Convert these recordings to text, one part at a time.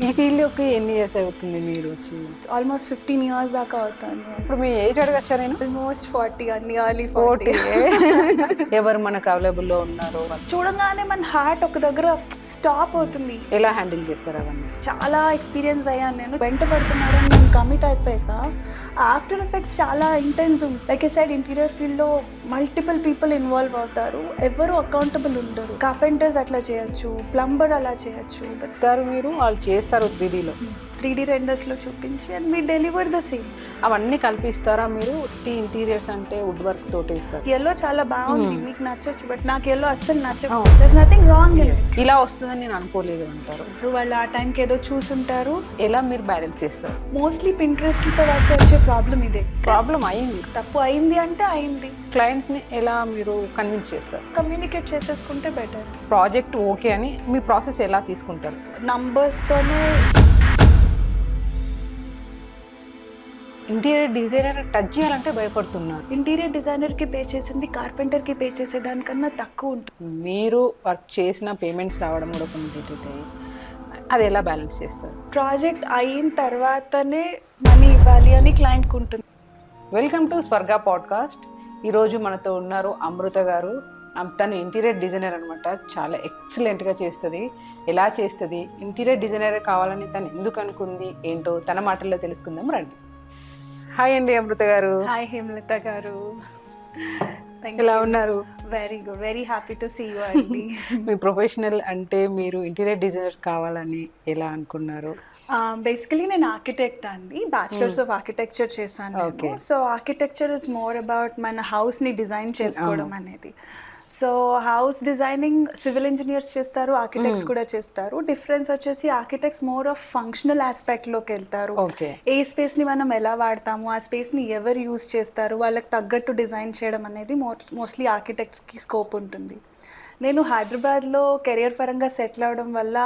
ఈ ఫీల్డ్‌లోకి ఎన్ని ఇయర్స్ అవుతుంది మీరు వచ్చి? ఆల్మోస్ట్ 15 ఇయర్స్ దాకా అవుతుంది. ఇప్పుడు మీ ఏజ్ అడగచ్చా నేను? ఆల్మోస్ట్ 40 అండి, ఎర్లీ 40 40. ఎవరు మనకు అవైలబుల్‌లో ఉన్నారో వాళ్ళు చూడంగానే మన హార్ట్ ఒక దగ్గర స్టాప్ అవుతుంది. ఎలా హ్యాండిల్ చేస్తారు అవన్నీ? చాలా ఎక్స్పీరియన్స్ అయ్యాను నేను. వెంట పడుతున్నారని నేను కమిట్ అయిపోయాక ఆఫ్టర్ ఎఫెక్ట్స్ చాలా ఇంటెన్స్ ఉంటాయి. లైక్ ఐ సైడ్ ఇంటీరియర్ ఫీల్డ్లో మల్టిపుల్ పీపుల్ ఇన్వాల్వ్ అవుతారు, ఎవరు అకౌంటబుల్ ఉండరు. కార్పెంటర్స్ అట్లా చేయొచ్చు, ప్లంబర్ అలా చేయొచ్చు. చెప్తారు మీరు, వాళ్ళు చేస్తారు 3Dలో. 3D రెండర్స్లో చూపించి and we deliver the same. అవన్నీ కల్పిస్తారా మీరు? ఇంటీరియర్స్ అంటే వుడ్ వర్క్ తోటి ఇస్తారు. ఎల్లో చాలా బాగుంది, మీకు నచ్చచ్చు, బట్ నాకు ఎల్లో అస్సలు నచ్చదు. There is nothing wrong in it. ఇలా వస్తుందని నేను అనుకోలేదు అంటారు. వాళ్ళు ఆ టైంకి ఏదో చూసుంటారు. ఎలా మీరు బ్యాలెన్స్ చేస్తారు? మోస్ట్లీ పింట్రెస్ట్తో వరకు వచ్చే ప్రాబ్లం ఇదే. ప్రాబ్లం అయింది, తప్పు అయింది అంటే అయింది. క్లయింట్ని ఎలా మీరు కన్విన్స్ చేస్తారు? కమ్యూనికేట్ చేసేసుకుంటే బెటర్. ప్రాజెక్ట్ ఓకే అని మీ ప్రాసెస్ ఎలా తీసుకుంటారు? నంబర్స్తోనే. ఇంటీరియర్ డిజైనర్ టచ్ చేయాలంటే భయపడుతున్నారు. ఇంటీరియర్ డిజైనర్కి పే చేసింది కార్పెంటర్కి పే చేసేదానికన్నా తక్కువ ఉంటుంది. మీరు వర్క్ చేసిన పేమెంట్స్ రావడం కూడా కొన్ని డిటెక్ట్ అయ్యి, అది ఎలా బ్యాలెన్స్ చేస్తారు? ప్రాజెక్ట్ అయిన తర్వాతనే మనీ ఇవ్వాలి అని క్లయింట్కి ఉంటుంది. వెల్కమ్ టు స్వర్గ పాడ్కాస్ట్. ఈరోజు మనతో ఉన్నారు అమృత గారు. తను ఇంటీరియర్ డిజైనర్ అనమాట. చాలా ఎక్సలెంట్గా చేస్తుంది. ఎలా చేస్తుంది, ఇంటీరియర్ డిజైనర్ కావాలని తను ఎందుకు అనుకుంది ఏంటో తన మాటల్లో తెలుసుకుందాం రండి. హాయ్ అండి అమృత గారు. హాయ్ హేమలత గారు, ఎలా ఉన్నారు? Very good, very happy to see you అండి. మీ ప్రొఫెషనల్ అంటే మీరు ఇంటీరియర్ డిజైనర్ కావాలని ఎలా అనుకున్నారు? బేసికలీ నేను ఆర్కిటెక్ట్ అండి, బ్యాచిలర్స్ ఆఫ్ ఆర్కిటెక్చర్ చేశాను. So architecture is more about మన హౌస్ని డిజైన్ చేసుకోవడం అనేది. So house designing civil engineers చేస్తారు, ఆర్కిటెక్ట్స్ కూడా చేస్తారు. డిఫరెన్స్ వచ్చేసి ఆర్కిటెక్ట్స్ మోర్ ఆఫ్ ఫంక్షనల్ ఆస్పెక్ట్లోకి వెళ్తారు. ఏ స్పేస్ని మనం ఎలా వాడతాము, ఆ స్పేస్ని ఎవరు యూజ్ చేస్తారు, వాళ్ళకి తగ్గట్టు డిజైన్ చేయడం అనేది మోస్ట్లీ ఆర్కిటెక్ట్స్కి స్కోప్ ఉంటుంది. నేను హైదరాబాద్లో కెరియర్ పరంగా సెటిల్ అవడం వల్ల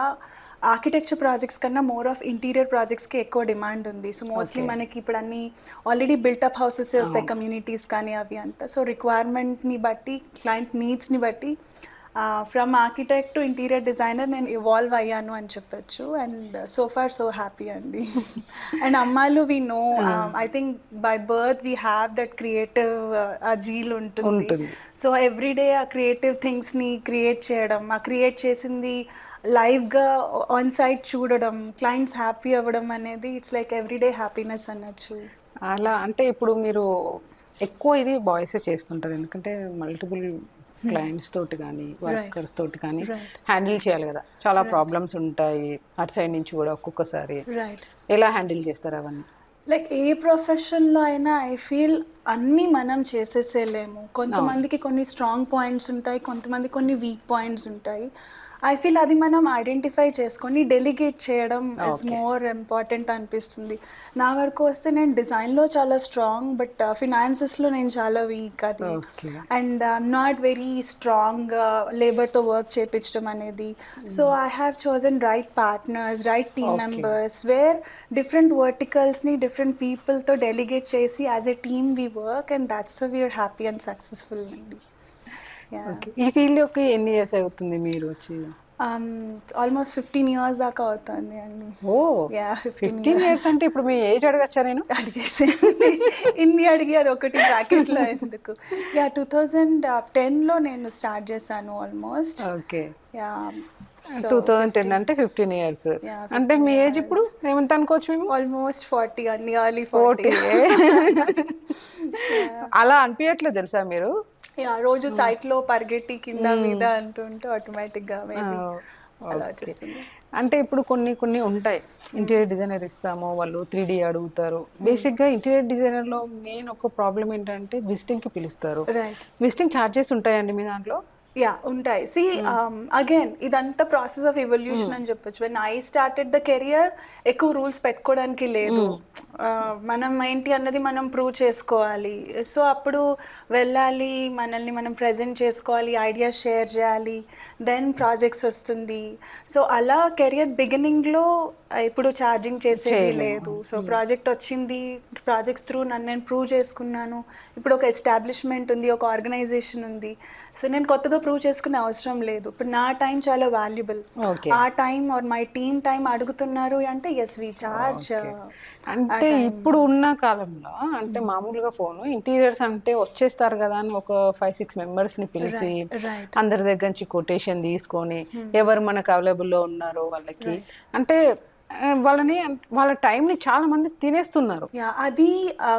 ఆర్కిటెక్చర్ ప్రాజెక్ట్స్ కన్నా మోర్ ఆఫ్ ఇంటీరియర్ ప్రాజెక్ట్స్కి ఎక్కువ డిమాండ్ ఉంది. సో మోస్ట్లీ మనకి ఇప్పుడు అన్ని ఆల్రెడీ బిల్టప్ హౌసెస్ వస్తాయి, కమ్యూనిటీస్ కానీ అవి అంతా. సో రిక్వైర్మెంట్ని బట్టి, క్లయింట్ నీడ్స్ని బట్టి from architect to interior designer నేను ఇవాల్వ్ అయ్యాను అని చెప్పచ్చు. And so far so happy అండి. అండ్ అమ్మాయిలు we know, I think by birth we have that creative zeal ఉంటుంది. సో ఎవ్రీడే ఆ క్రియేటివ్ థింగ్స్ని క్రియేట్ చేయడం, ఆ క్రియేట్ చేసింది లైవ్గా ఆన్ సైట్ చూడడం, క్లయింట్స్ హ్యాపీ అవ్వడం అనేది ఇట్స్ లైక్ ఎవ్రీడే హ్యాపీనెస్ అనొచ్చు. అలా అంటే ఇప్పుడు మీరు ఎక్కువ ఇది బాయ్సే చేస్తుంటారు, ఎందుకంటే మల్టిపుల్ క్లయింట్స్ తోటి కానీ వర్కర్స్ తోటి కానీ హ్యాండిల్ చేయాలి కదా, చాలా ప్రాబ్లమ్స్ ఉంటాయి అటు సైడ్ నుంచి కూడా ఒక్కొక్కసారి. ఎలా హ్యాండిల్ చేస్తారు అవన్నీ? లైక్ ఏ ప్రొఫెషన్లో అయినా ఐ ఫీల్ అన్నీ మనం చేసేసేలేము. కొంతమందికి కొన్ని స్ట్రాంగ్ పాయింట్స్ ఉంటాయి, కొంతమంది కొన్ని వీక్ పాయింట్స్ ఉంటాయి. ఐ ఫీల్ అది మనం ఐడెంటిఫై చేసుకొని డెలిగేట్ చేయడం ఇస్ మోర్ ఇంపార్టెంట్ అనిపిస్తుంది. నా వరకు వస్తే నేను డిజైన్లో చాలా స్ట్రాంగ్, బట్ ఫినాన్సెస్లో నేను చాలా వీక్. అది and I'm not very strong లేబర్తో వర్క్ చేయించడం అనేది. So I have chosen right partners, right team members, where different వర్టికల్స్ని డిఫరెంట్ పీపుల్తో డెలిగేట్ చేసి as a team we work, and that's so we're happy and successful అండి. ఈ ఫీల్డ్లోకి ఎన్ని ఇయర్స్ అవుతుంది మీరు వచ్చి? ఆల్మోస్ట్ 15 ఇయర్స్ దాకా అవుతుంది అండి. ఓ, 15 ఇయర్స్ అంటే ఇప్పుడు మీ ఏజ్ అడగచ్చా నేను? అడిగేసి ఇన్ని అడిగి అది ఒకటి బ్రాకెట్లో ఎందుకు. 2010లో నేను స్టార్ట్ చేశాను ఆల్మోస్ట్. ఓకే, 2010 అంటే 15 ఇయర్స్. అంటే మీ ఏజ్ ఇప్పుడు ఏమంత అనుకోవచ్చు మేము? ఆల్మోస్ట్ 40 అండి, ఎర్లీ 40. అలా అనిపించట్లేదు తెలుసా మీరు? రోజు సైట్లో పరిగెట్టి కింద మీద అంటుంటే ఆటోమేటిక్గా అలా వచ్చేస్తుంది. అంటే ఇప్పుడు కొన్ని ఉంటాయి, ఇంటీరియర్ డిజైనర్ ఇస్తాము, వాళ్ళు 3D అడుగుతారు. బేసిక్గా ఇంటీరియర్ డిజైనర్లో మెయిన్ ఒక ప్రాబ్లం ఏంటంటే విజిటింగ్కి పిలుస్తారు. విజిటింగ్ ఛార్జెస్ ఉంటాయండి మీ దాంట్లో? ఉంటాయి. సి అగైన్ ఇదంతా ప్రాసెస్ ఆఫ్ ఎవల్యూషన్ అని చెప్పొచ్చు. When I started the career ఎక్కువ రూల్స్ పెట్టుకోవడానికి లేదు. మనం ఏంటి అన్నది మనం ప్రూవ్ చేసుకోవాలి. సో అప్పుడు వెళ్ళాలి, మనల్ని మనం ప్రజెంట్ చేసుకోవాలి, ఐడియాస్ షేర్ చేయాలి, దెన్ ప్రాజెక్ట్స్ వస్తుంది. సో అలా కెరియర్ బిగినింగ్లో ఇప్పుడు ఛార్జింగ్ చేసేది లేదు. సో ప్రాజెక్ట్ వచ్చింది, ప్రాజెక్ట్స్ త్రూ నేను ప్రూవ్ చేసుకున్నాను. ఇప్పుడు ఒక ఎస్టాబ్లిష్మెంట్ ఉంది, ఒక ఆర్గనైజేషన్ ఉంది. సో నేను కొత్తగా ప్రూవ్ చేసుకునే అవసరం లేదు. ఇప్పుడు నా టైం చాలా వాల్యుబుల్. ఓకే. ఆ time or my team time అడుగుతున్నారు అంటే ఎస్ వి చార్జ్. అంటే ఇప్పుడు ఉన్న కాలంలో అంటే మామూలుగా ఫోను ఇంటీరియర్స్ అంటే వచ్చేస్తారు కదా అని ఒక 5-6 మెంబర్స్ని పిలిచి రైట్. అందరి దగ్గర నుంచి కొటేషన్ తీసుకొని ఎవరు మనకు అవైలబుల్లో ఉన్నారో వాళ్ళకి అంటే వాళ్ళ టైంని చాలా మంది తినేస్తున్నారు. యా, అది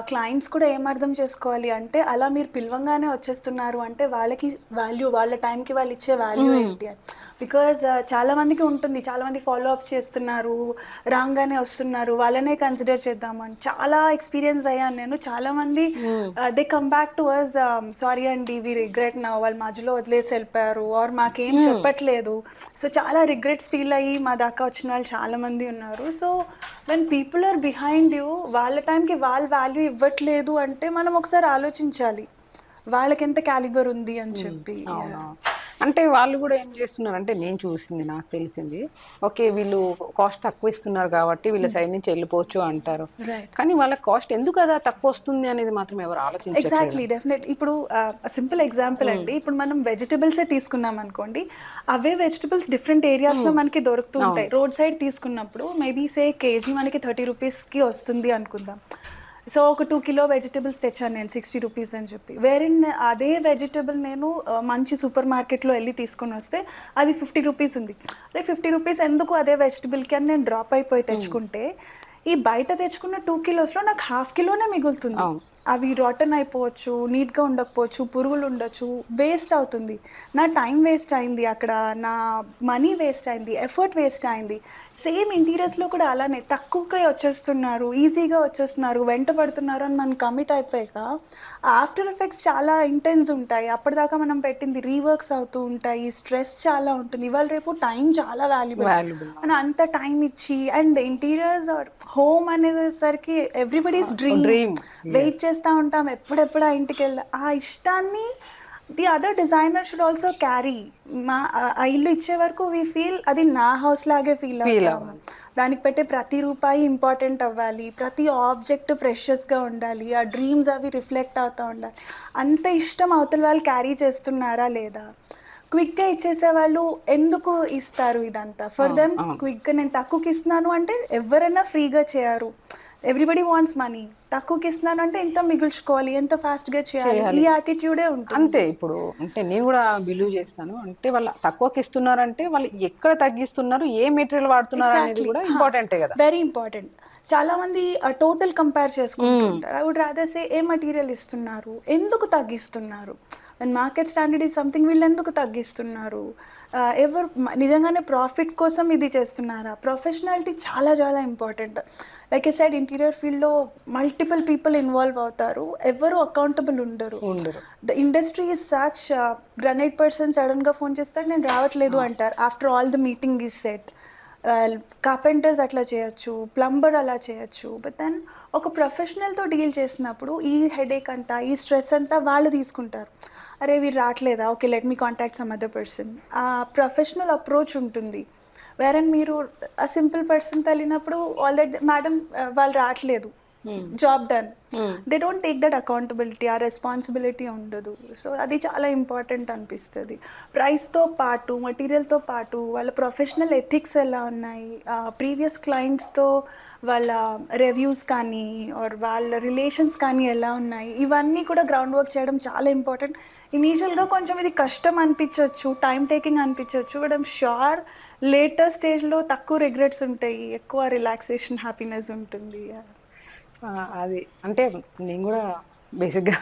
క్లయింట్స్ కూడా ఏం అర్థం చేసుకోవాలి అంటే అలా మీరు పిలవంగానే వచ్చేస్తున్నారు అంటే వాళ్ళకి వాల్యూ, వాళ్ళ టైంకి వాళ్ళు ఇచ్చే వాల్యూ ఏంటి అని. బికాజ్ చాలా మందికి ఉంటుంది, చాలా మంది ఫాలో అప్స్ చేస్తున్నారు, రాగానే వస్తున్నారు, వాళ్ళనే కన్సిడర్ చేద్దామని. చాలా ఎక్స్పీరియన్స్ అయ్యాను నేను. చాలా మంది they come back to us, sorry అండి వి రిగ్రెట్ నా, వాళ్ళు మధ్యలో వదిలేసి వెళ్ళిపోయారు ఆర్ మాకేం చెప్పట్లేదు. సో చాలా రిగ్రెట్స్ ఫీల్ అయ్యి మా దాకా వచ్చిన వాళ్ళు చాలా మంది ఉన్నారు. So when people are behind you, వాళ్ళ టైంకి వాళ్ళు వాల్యూ ఇవ్వట్లేదు అంటే మనం ఒకసారి ఆలోచించాలి వాళ్ళకి ఎంత క్యాలిబర్ ఉంది అని చెప్పి. అంటే వాళ్ళు కూడా ఏం చేస్తున్నారు అంటే నేను చూసింది, నాకు తెలిసింది, ఓకే వీళ్ళు కాస్ట్ తక్కువ ఇస్తున్నారు కాబట్టి వీళ్ళ సైడ్ నుంచి వెళ్ళిపోవచ్చు అంటారు. కానీ వాళ్ళ కాస్ట్ ఎందుకు కదా తక్కువ వస్తుంది అనేది మాత్రం ఎవరు ఆలోచించారు. Exactly, definite. ఇప్పుడు సింపుల్ ఎగ్జాంపుల్ అండి, ఇప్పుడు మనం వెజిటబుల్సే తీసుకున్నాం అనుకోండి, అవే వెజిటబుల్స్ డిఫరెంట్ ఏరియాస్లో మనకి దొరుకుతూ ఉంటాయి. రోడ్ సైడ్ తీసుకున్నప్పుడు మేబీ సే కేజీ మనకి 30 రూపీస్కి వస్తుంది అనుకుందాం. సో ఒక 2 కిలో వెజిటబుల్స్ తెచ్చాను నేను 60 రూపీస్ అని చెప్పి. వేరిన్ అదే వెజిటబుల్ నేను మంచి సూపర్ మార్కెట్లో వెళ్ళి తీసుకొని వస్తే అది 50 రూపీస్ ఉంది. అరే 50 రూపీస్ ఎందుకు అదే వెజిటబుల్కి అని నేను డ్రాప్ అయిపోయి తెచ్చుకుంటే, ఈ బయట తెచ్చుకున్న 2 కిలోస్లో నాకు 1/2 కిలోనే మిగులుతుంది. అవి రాటన్ అయిపోవచ్చు, నీట్గా ఉండకపోవచ్చు, పురుగులు ఉండొచ్చు, వేస్ట్ అవుతుంది. నా టైం వేస్ట్ అయింది అక్కడ, నా మనీ వేస్ట్ అయింది, ఎఫర్ట్ వేస్ట్ అయింది. సేమ్ ఇంటీరియర్స్లో కూడా అలానే తక్కువగా వచ్చేస్తున్నారు, ఈజీగా వచ్చేస్తున్నారు, వెంట పడుతున్నారు అని మనం కమిట్ అయిపోయాక ఆఫ్టర్ ఎఫెక్ట్స్ చాలా ఇంటెన్స్ ఉంటాయి. అప్పటిదాకా మనం పెట్టింది రీవర్క్స్ అవుతూ ఉంటాయి, స్ట్రెస్ చాలా ఉంటుంది. ఇవాళ రేపు టైం చాలా వాల్యుబుల్. మనం అంత టైం ఇచ్చి, అండ్ ఇంటీరియర్స్ హోమ్ అనేసరికి ఎవ్రీబడీస్ డ్రీమ్. వెయిట్ చేస్తూ ఉంటాం ఎప్పుడెప్పుడు ఆ ఇంటికి వెళ్దా. ఆ ఇష్టాన్ని the other designer should also carry. ఆ ఇల్లు ఇచ్చే వరకు వీ ఫీల్ అది నా హౌస్ లాగే ఫీల్ అవుతాము. దానికి పెట్టే ప్రతి రూపాయి ఇంపార్టెంట్ అవ్వాలి, ప్రతి ఆబ్జెక్ట్ ప్రెషియస్గా ఉండాలి, ఆ డ్రీమ్స్ అవి రిఫ్లెక్ట్ అవుతూ ఉండాలి. అంత ఇష్టం అవతల వాళ్ళు క్యారీ చేస్తున్నారా లేదా? క్విక్గా ఇచ్చేసే వాళ్ళు ఎందుకు ఇస్తారు ఇదంతా? ఫర్ దెమ్ క్విక్గా నేను తక్కువకి ఇస్తున్నాను అంటే ఎవరైనా ఫ్రీగా చేయరు. Everybody wants money. తక్కువకి ఇస్తున్నాను అంటే ఎంత మిగుల్చుకోవాలి, ఎంత ఫాస్ట్గా చేయాలి, ఈ యాటిట్యూడే ఉంటుంది. అంతే. ఇప్పుడు అంటే నేను కూడా బిలీవ్ చేస్తాను, అంటే వాళ్ళు తక్కువకి ఇస్తున్నారంటే వాళ్ళు ఎక్కడ తగ్గిస్తున్నారు, ఏ మెటీరియల్ వాడుతున్నారు అనేది కూడా ఇంపార్టెంటే కదా. Very important. చాలా మంది టోటల్ కంపేర్ చేసుకుంటుంటారు. ఐ వుడ్ రాదర్ సే ఏ మెటీరియల్ ఇస్తున్నారు, ఎందుకు తగ్గిస్తున్నారు, మార్కెట్ స్టాండర్డ్ ఈజ్ సంథింగ్, వీళ్ళు ఎందుకు తగ్గిస్తున్నారు, ఎవరు నిజంగానే ప్రాఫిట్ కోసం ఇది చేస్తున్నారా? ప్రొఫెషనాలిటీ చాలా చాలా important. Like I side interior ఫీల్డ్లో మల్టిపుల్ పీపుల్ ఇన్వాల్వ్ అవుతారు, ఎవరు అకౌంటబుల్ ఉండరు. The industry is such, granite person సడన్గా ఫోన్ చేస్తాడు నేను రావట్లేదు అంటారు after all the meeting is set. Carpenters అట్లా చేయొచ్చు, ప్లంబర్ అలా చేయొచ్చు. బట్ దెన్ ఒక ప్రొఫెషనల్తో డీల్ చేసినప్పుడు ఈ హెడేక్ అంతా, ఈ స్ట్రెస్ అంతా వాళ్ళు తీసుకుంటారు. అరే వీరు రావట్లేదా, okay let me contact some other person. ఆ ప్రొఫెషనల్ అప్రోచ్ ఉంటుంది. వేరన్ మీరు ఆ సింపుల్ పర్సన్తో వెళ్ళినప్పుడు ఆల్ దట్ మేడం వాళ్ళు రావట్లేదు, job done, they don't take that accountability, ఆ రెస్పాన్సిబిలిటీ ఉండదు. సో అది చాలా ఇంపార్టెంట్ అనిపిస్తుంది. ప్రైస్తో పాటు, మటీరియల్తో పాటు వాళ్ళ ప్రొఫెషనల్ ఎథిక్స్ ఎలా ఉన్నాయి, ప్రీవియస్ క్లయింట్స్తో వాళ్ళ రివ్యూస్ కానీ ఆర్ వాళ్ళ రిలేషన్స్ కానీ ఎలా ఉన్నాయి, ఇవన్నీ కూడా గ్రౌండ్ వర్క్ చేయడం చాలా ఇంపార్టెంట్. ఇనీషియల్గా కొంచెం ఇది కష్టం అనిపించవచ్చు, టైం టేకింగ్ అనిపించవచ్చు, బట్ ఐమ్ షూర్ లేటర్ స్టేజ్లో తక్కువ రిగ్రెట్స్ ఉంటాయి, ఎక్కువ రిలాక్సేషన్, హ్యాపీనెస్ ఉంటుంది. అది అంటే నేను కూడా బేసిక్గా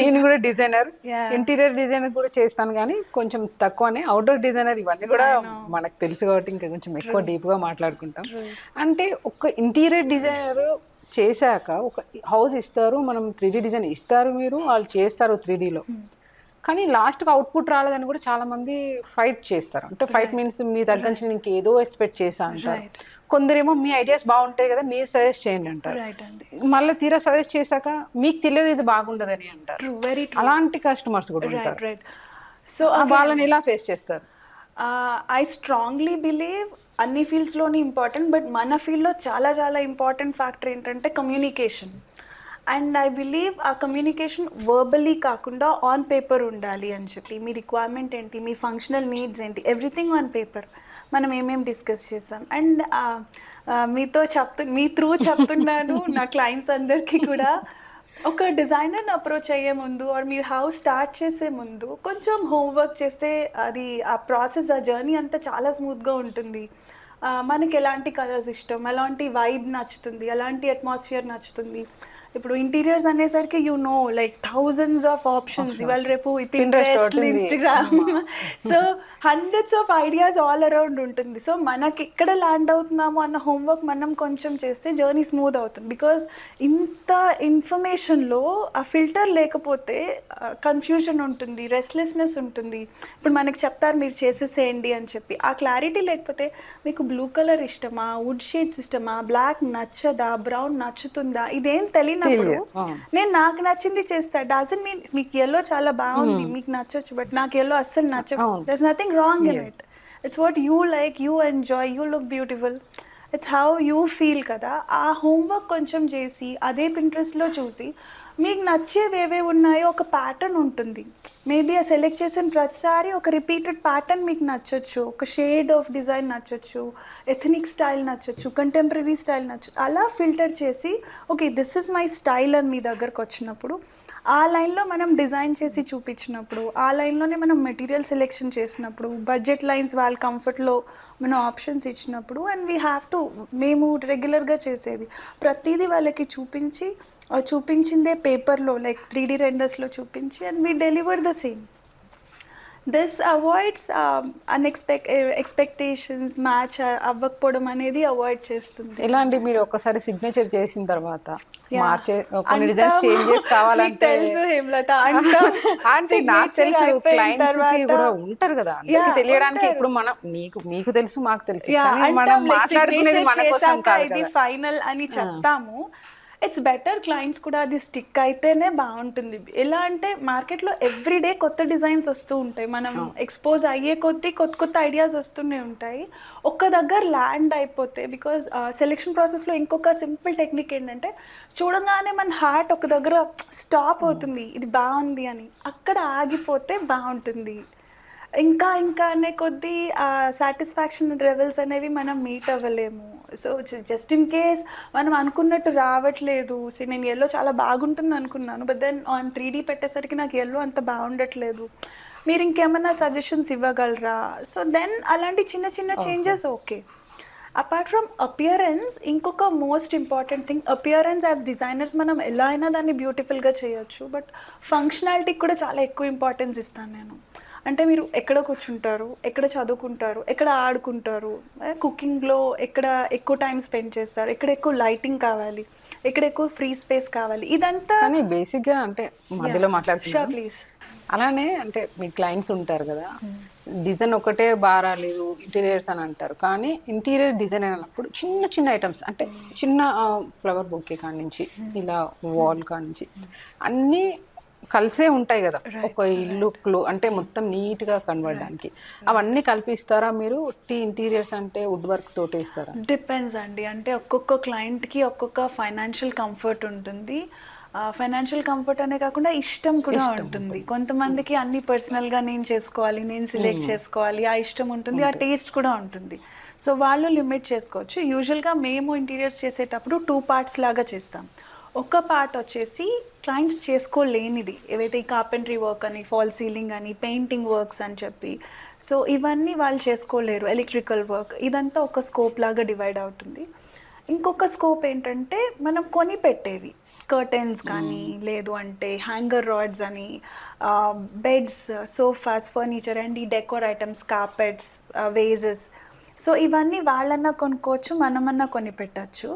నేను కూడా డిజైనర్, ఇంటీరియర్ డిజైనర్ కూడా చేస్తాను కానీ కొంచెం తక్కువనే. అవుట్డోర్ డిజైనర్ ఇవన్నీ కూడా మనకు తెలుసు కాబట్టి ఇంకా కొంచెం ఎక్కువ డీప్గా మాట్లాడుకుంటాం. అంటే ఒక ఇంటీరియర్ డిజైనర్ చేశాక ఒక హౌస్ ఇస్తారు, మనం 3D డిజైన్ ఇస్తారు, మీరు వాళ్ళు చేస్తారు 3Dలో, కానీ లాస్ట్కి అవుట్పుట్ రాలేదని కూడా చాలా మంది ఫైట్ చేస్తారు. అంటే ఫైట్ మీన్స్ మీ దగ్గర నుంచి నేను ఇంకేదో ఎక్స్పెక్ట్ చేశా అంటారు. కొందరేమో మీ ఐడియాస్ బాగుంటాయి కదా మీరు సజెస్ట్ చేయండి అంటారు, మళ్ళీ తీరా సజెస్ట్ చేశాక మీకు తెలియదు ఇది బాగుండదని అంటారు. అలాంటి కస్టమర్స్ కూడా ఉంటారు. సో వాళ్ళని ఎలా ఫేస్ చేస్తారు? ఐ స్ట్రాంగ్లీ బిలీవ్ అన్ని ఫీల్డ్స్లోని ఇంపార్టెంట్, బట్ మన ఫీల్డ్లో చాలా చాలా ఇంపార్టెంట్ ఫ్యాక్టర్ ఏంటంటే కమ్యూనికేషన్. అండ్ ఐ బిలీవ్ ఆ కమ్యూనికేషన్ వర్బలీ కాకుండా ఆన్ పేపర్ ఉండాలి అని చెప్పి, మీ రిక్వైర్మెంట్ ఏంటి, మీ ఫంక్షనల్ నీడ్స్ ఏంటి, ఎవ్రీథింగ్ ఆన్ పేపర్ మనం ఏమేమి డిస్కస్ చేసాం. అండ్ మీ త్రూ చెప్తున్నాను నా క్లయింట్స్ అందరికీ కూడా, ఒక డిజైనర్ని అప్రోచ్ అయ్యే ముందు ఆర్ మీరు హౌస్ స్టార్ట్ చేసే ముందు కొంచెం హోంవర్క్ చేస్తే అది ఆ ప్రాసెస్, ఆ జర్నీ అంతా చాలా స్మూత్గా ఉంటుంది. మనకి ఎలాంటి కలర్స్ ఇష్టం, ఎలాంటి వైబ్ నచ్చుతుంది, ఎలాంటి అట్మాస్ఫియర్ నచ్చుతుంది. ఇప్పుడు ఇంటీరియర్స్ అనేసరికి లైక్ థౌజండ్స్ ఆఫ్ ఆప్షన్స్, ఇవాళ రేపు Pinterest, Instagram, so hundreds of ideas all around ఉంటుంది. సో మనకి ఎక్కడ ల్యాండ్ అవుతున్నామో అన్న హోంవర్క్ మనం కొంచెం చేస్తే జర్నీ స్మూత్ అవుతుంది. బికాజ్ ఇంత ఇన్ఫర్మేషన్లో ఆ ఫిల్టర్ లేకపోతే కన్ఫ్యూజన్ ఉంటుంది, రెస్ట్లెస్నెస్ ఉంటుంది. ఇప్పుడు మనకి చెప్తారు మీరు చేసేసేయండి అని చెప్పి, ఆ క్లారిటీ లేకపోతే మీకు బ్లూ కలర్ ఇష్టమా, వుడ్ షేడ్స్ ఇష్టమా, బ్లాక్ నచ్చదా, బ్రౌన్ నచ్చుతుందా, ఇదేం తెలియనప్పుడు నేను నాకు నచ్చింది చేస్తా. డజన్ మీన్ మీకు ఎల్లో చాలా బాగుంది, మీకు నచ్చొచ్చు, బట్ నాకు ఎల్లో అస్సలు నచ్చదు. దర్స్ nothing wrong in it. It's what you like, you enjoy, you look beautiful, it's how you feel కదా. ఆ హోంవర్క్ కొంచెం చేసి అదే పింట్రెస్ట్లో చూసి మీకు నచ్చేవి ఏవేవి ఉన్నాయో ఒక ప్యాటర్న్ ఉంటుంది. మేబీ ఆ సెలెక్ట్ చేసిన ప్రతిసారి ఒక రిపీటెడ్ ప్యాటర్న్ మీకు నచ్చొచ్చు, ఒక షేడ్ ఆఫ్ డిజైన్ నచ్చొచ్చు, ఎథనిక్ స్టైల్ నచ్చొచ్చు, కంటెంపరీ స్టైల్ నచ్చొచ్చు. అలా ఫిల్టర్ చేసి okay this is my style అని మీ దగ్గరకు వచ్చినప్పుడు, ఆ లైన్లో మనం డిజైన్ చేసి చూపించినప్పుడు, ఆ లైన్లోనే మనం మెటీరియల్ సెలెక్షన్ చేసినప్పుడు, బడ్జెట్ లైన్స్ వాళ్ళ కంఫర్ట్లో మనం ఆప్షన్స్ ఇచ్చినప్పుడు, అండ్ వీ హ్యావ్ టు, మేము రెగ్యులర్గా చేసేది ప్రతిదీ వాళ్ళకి చూపించిందే పేపర్లో లైక్ 3D రెండర్స్లో చూపించి, and we deliver the same. This avoids expectations match అవ్వకపోవడం అనేది అవాయిడ్ చేస్తుంది. ఎలా అండి, మీరు ఒక్కసారి సిగ్నేచర్ చేసిన తర్వాత మార్చే కొన్ని డిజైన్స్ చేంజెస్ కావాలంటే తెలుసు హేమలత, అంటే నాకు తెలుసు క్లయింట్స్ కి కూడా ఉంటారు కదా, అందరికి తెలియడానికి. ఇప్పుడు మనం మీకు తెలుసు, మాకు తెలుసు, కానీ మనం మాట్లాడుకునేది మన కోసం కాదు ఇది కదా. ఫైనల్ అని చెప్తాము. ఇట్స్ బెటర్ క్లయింట్స్ కూడా అది స్టిక్ అయితేనే బాగుంటుంది. ఎలా అంటే మార్కెట్లో ఎవ్రీడే కొత్త డిజైన్స్ వస్తూ ఉంటాయి, మనం ఎక్స్పోజ్ అయ్యే కొద్దీ కొత్త కొత్త ఐడియాస్ వస్తూనే ఉంటాయి. ఒక్క దగ్గర ల్యాండ్ అయిపోతే, బికాజ్ సెలెక్షన్ ప్రాసెస్లో ఇంకొక సింపుల్ టెక్నిక్ ఏంటంటే, చూడగానే మన హార్ట్ ఒక దగ్గర స్టాప్ అవుతుంది, ఇది బాగుంది అని, అక్కడ ఆగిపోతే బాగుంటుంది. ఇంకా అనే కొద్దీ సాటిస్ఫాక్షన్ లెవెల్స్ అనేవి మనం మీట్ అవ్వలేము. సో జస్ట్ ఇన్ కేస్ మనం అనుకున్నట్టు రావట్లేదు, సో నేను ఎల్లో చాలా బాగుంటుంది అనుకున్నాను, బట్ దెన్ ఆన్ 3D పెట్టేసరికి నాకు ఎల్లో అంత బాగుండట్లేదు, మీరు ఇంకేమన్నా సజెషన్స్ ఇవ్వగలరా? సో దెన్ అలాంటి చిన్న చిన్న changes okay. Apart from appearance, ఇంకొక most important thing, appearance as designers మనం ఎలా అయినా దాన్ని బ్యూటిఫుల్గా చేయొచ్చు, బట్ ఫంక్షనాలిటీకి కూడా చాలా ఎక్కువ ఇంపార్టెన్స్ ఇస్తాను నేను. అంటే మీరు ఎక్కడ కూర్చుంటారు, ఎక్కడ చదువుకుంటారు, ఎక్కడ ఆడుకుంటారు, కుకింగ్లో ఎక్కడ ఎక్కువ టైం స్పెండ్ చేస్తారు, ఎక్కడ ఎక్కువ లైటింగ్ కావాలి, ఎక్కడ ఎక్కువ ఫ్రీ స్పేస్ కావాలి, ఇదంతా. కానీ బేసిక్గా అంటే మధ్యలో మాట్లాడుతున్నా ప్లీజ్. అలానే అంటే మీ క్లయింట్స్ ఉంటారు కదా, డిజైన్ ఒకటే బారాలేదు ఇంటీరియర్స్ అని అంటారు, కానీ ఇంటీరియర్ డిజైన్ అన్నప్పుడు చిన్న చిన్న ఐటమ్స్, అంటే చిన్న ఫ్లవర్ బొకే కాడి నుంచి ఇలా వాల్ కాడి నుంచి అన్నీ కలిసే ఉంటాయి కదా ఒక ఇల్లు అంటే మొత్తం నీట్ గా కనబడడానికి. అవన్నీ కల్పిస్తారా మీరు? ఇంటీరియర్స్ అంటే వుడ్ వర్క్ తోటి ఇస్తారా? డిపెండ్స్ అండి, అంటే ఒక్కొక్క క్లయింట్కి ఒక్కొక్క ఫైనాన్షియల్ కంఫర్ట్ ఉంటుంది. ఫైనాన్షియల్ కంఫర్ట్ అనే కాకుండా ఇష్టం కూడా ఉంటుంది. కొంతమందికి అన్ని పర్సనల్గా నేను చేసుకోవాలి, నేను సెలెక్ట్ చేసుకోవాలి, ఆ ఇష్టం ఉంటుంది, ఆ టేస్ట్ కూడా ఉంటుంది. సో వాళ్ళు లిమిట్ చేసుకోవచ్చు. యూజువల్గా మేము ఇంటీరియర్స్ చేసేటప్పుడు 2 పార్ట్స్ లాగా చేస్తాం. ఒక పార్ట్ వచ్చేసి క్లయింట్స్ చేసుకోలేనిది, ఏవైతే ఈ కార్పెంటరీ వర్క్ అని, ఫాల్ సీలింగ్ అని, పెయింటింగ్ వర్క్స్ అని చెప్పి, సో ఇవన్నీ వాళ్ళు చేసుకోలేరు, ఎలక్ట్రికల్ వర్క్, ఇదంతా ఒక స్కోప్ లాగా డివైడ్ అవుతుంది. ఇంకొక స్కోప్ ఏంటంటే మనం కొని పెట్టేవి, కర్టెన్స్ కానీ, లేదు అంటే హ్యాంగర్ రాడ్స్ అని, బెడ్స్, సోఫాస్, ఫర్నిచర్ అండ్ ఈ decor items, carpets, wages, so ఇవన్నీ వాళ్ళన్నా కొనుక్కోవచ్చు, మనమన్నా కొని పెట్టచ్చు.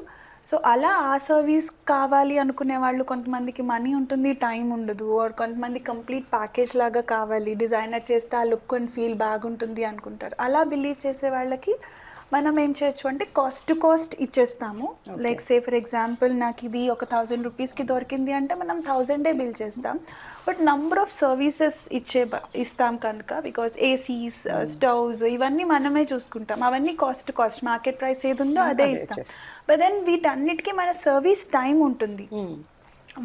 సో అలా ఆ సర్వీస్ కావాలి అనుకునే వాళ్ళు, కొంతమందికి మనీ ఉంటుంది, టైం ఉండదు, ఆర్ కొంతమంది కంప్లీట్ ప్యాకేజ్ లాగా కావాలి, డిజైనర్ చేస్తే ఆ లుక్ అండ్ ఫీల్ బాగుంటుంది అనుకుంటారు. అలా బిలీవ్ చేసే వాళ్ళకి మనం ఏం చేయొచ్చు అంటే కాస్ట్ టు కాస్ట్ ఇచ్చేస్తాము. లైక్ సే ఫర్ ఎగ్జాంపుల్ నాకు ఇది ఒక 1000 రూపీస్కి దొరికింది అంటే మనం 1000 బిల్ చేస్తాం, బట్ నంబర్ ఆఫ్ సర్వీసెస్ ఇస్తాం కనుక, బికాస్ ఏసీస్, స్టవ్స్ ఇవన్నీ మనమే చూసుకుంటాం, అవన్నీ cost to cost, market price ఏది ఉందో అదే ఇస్తాం. బట్ దెన్ వీటన్నిటికీ మన సర్వీస్ టైం ఉంటుంది.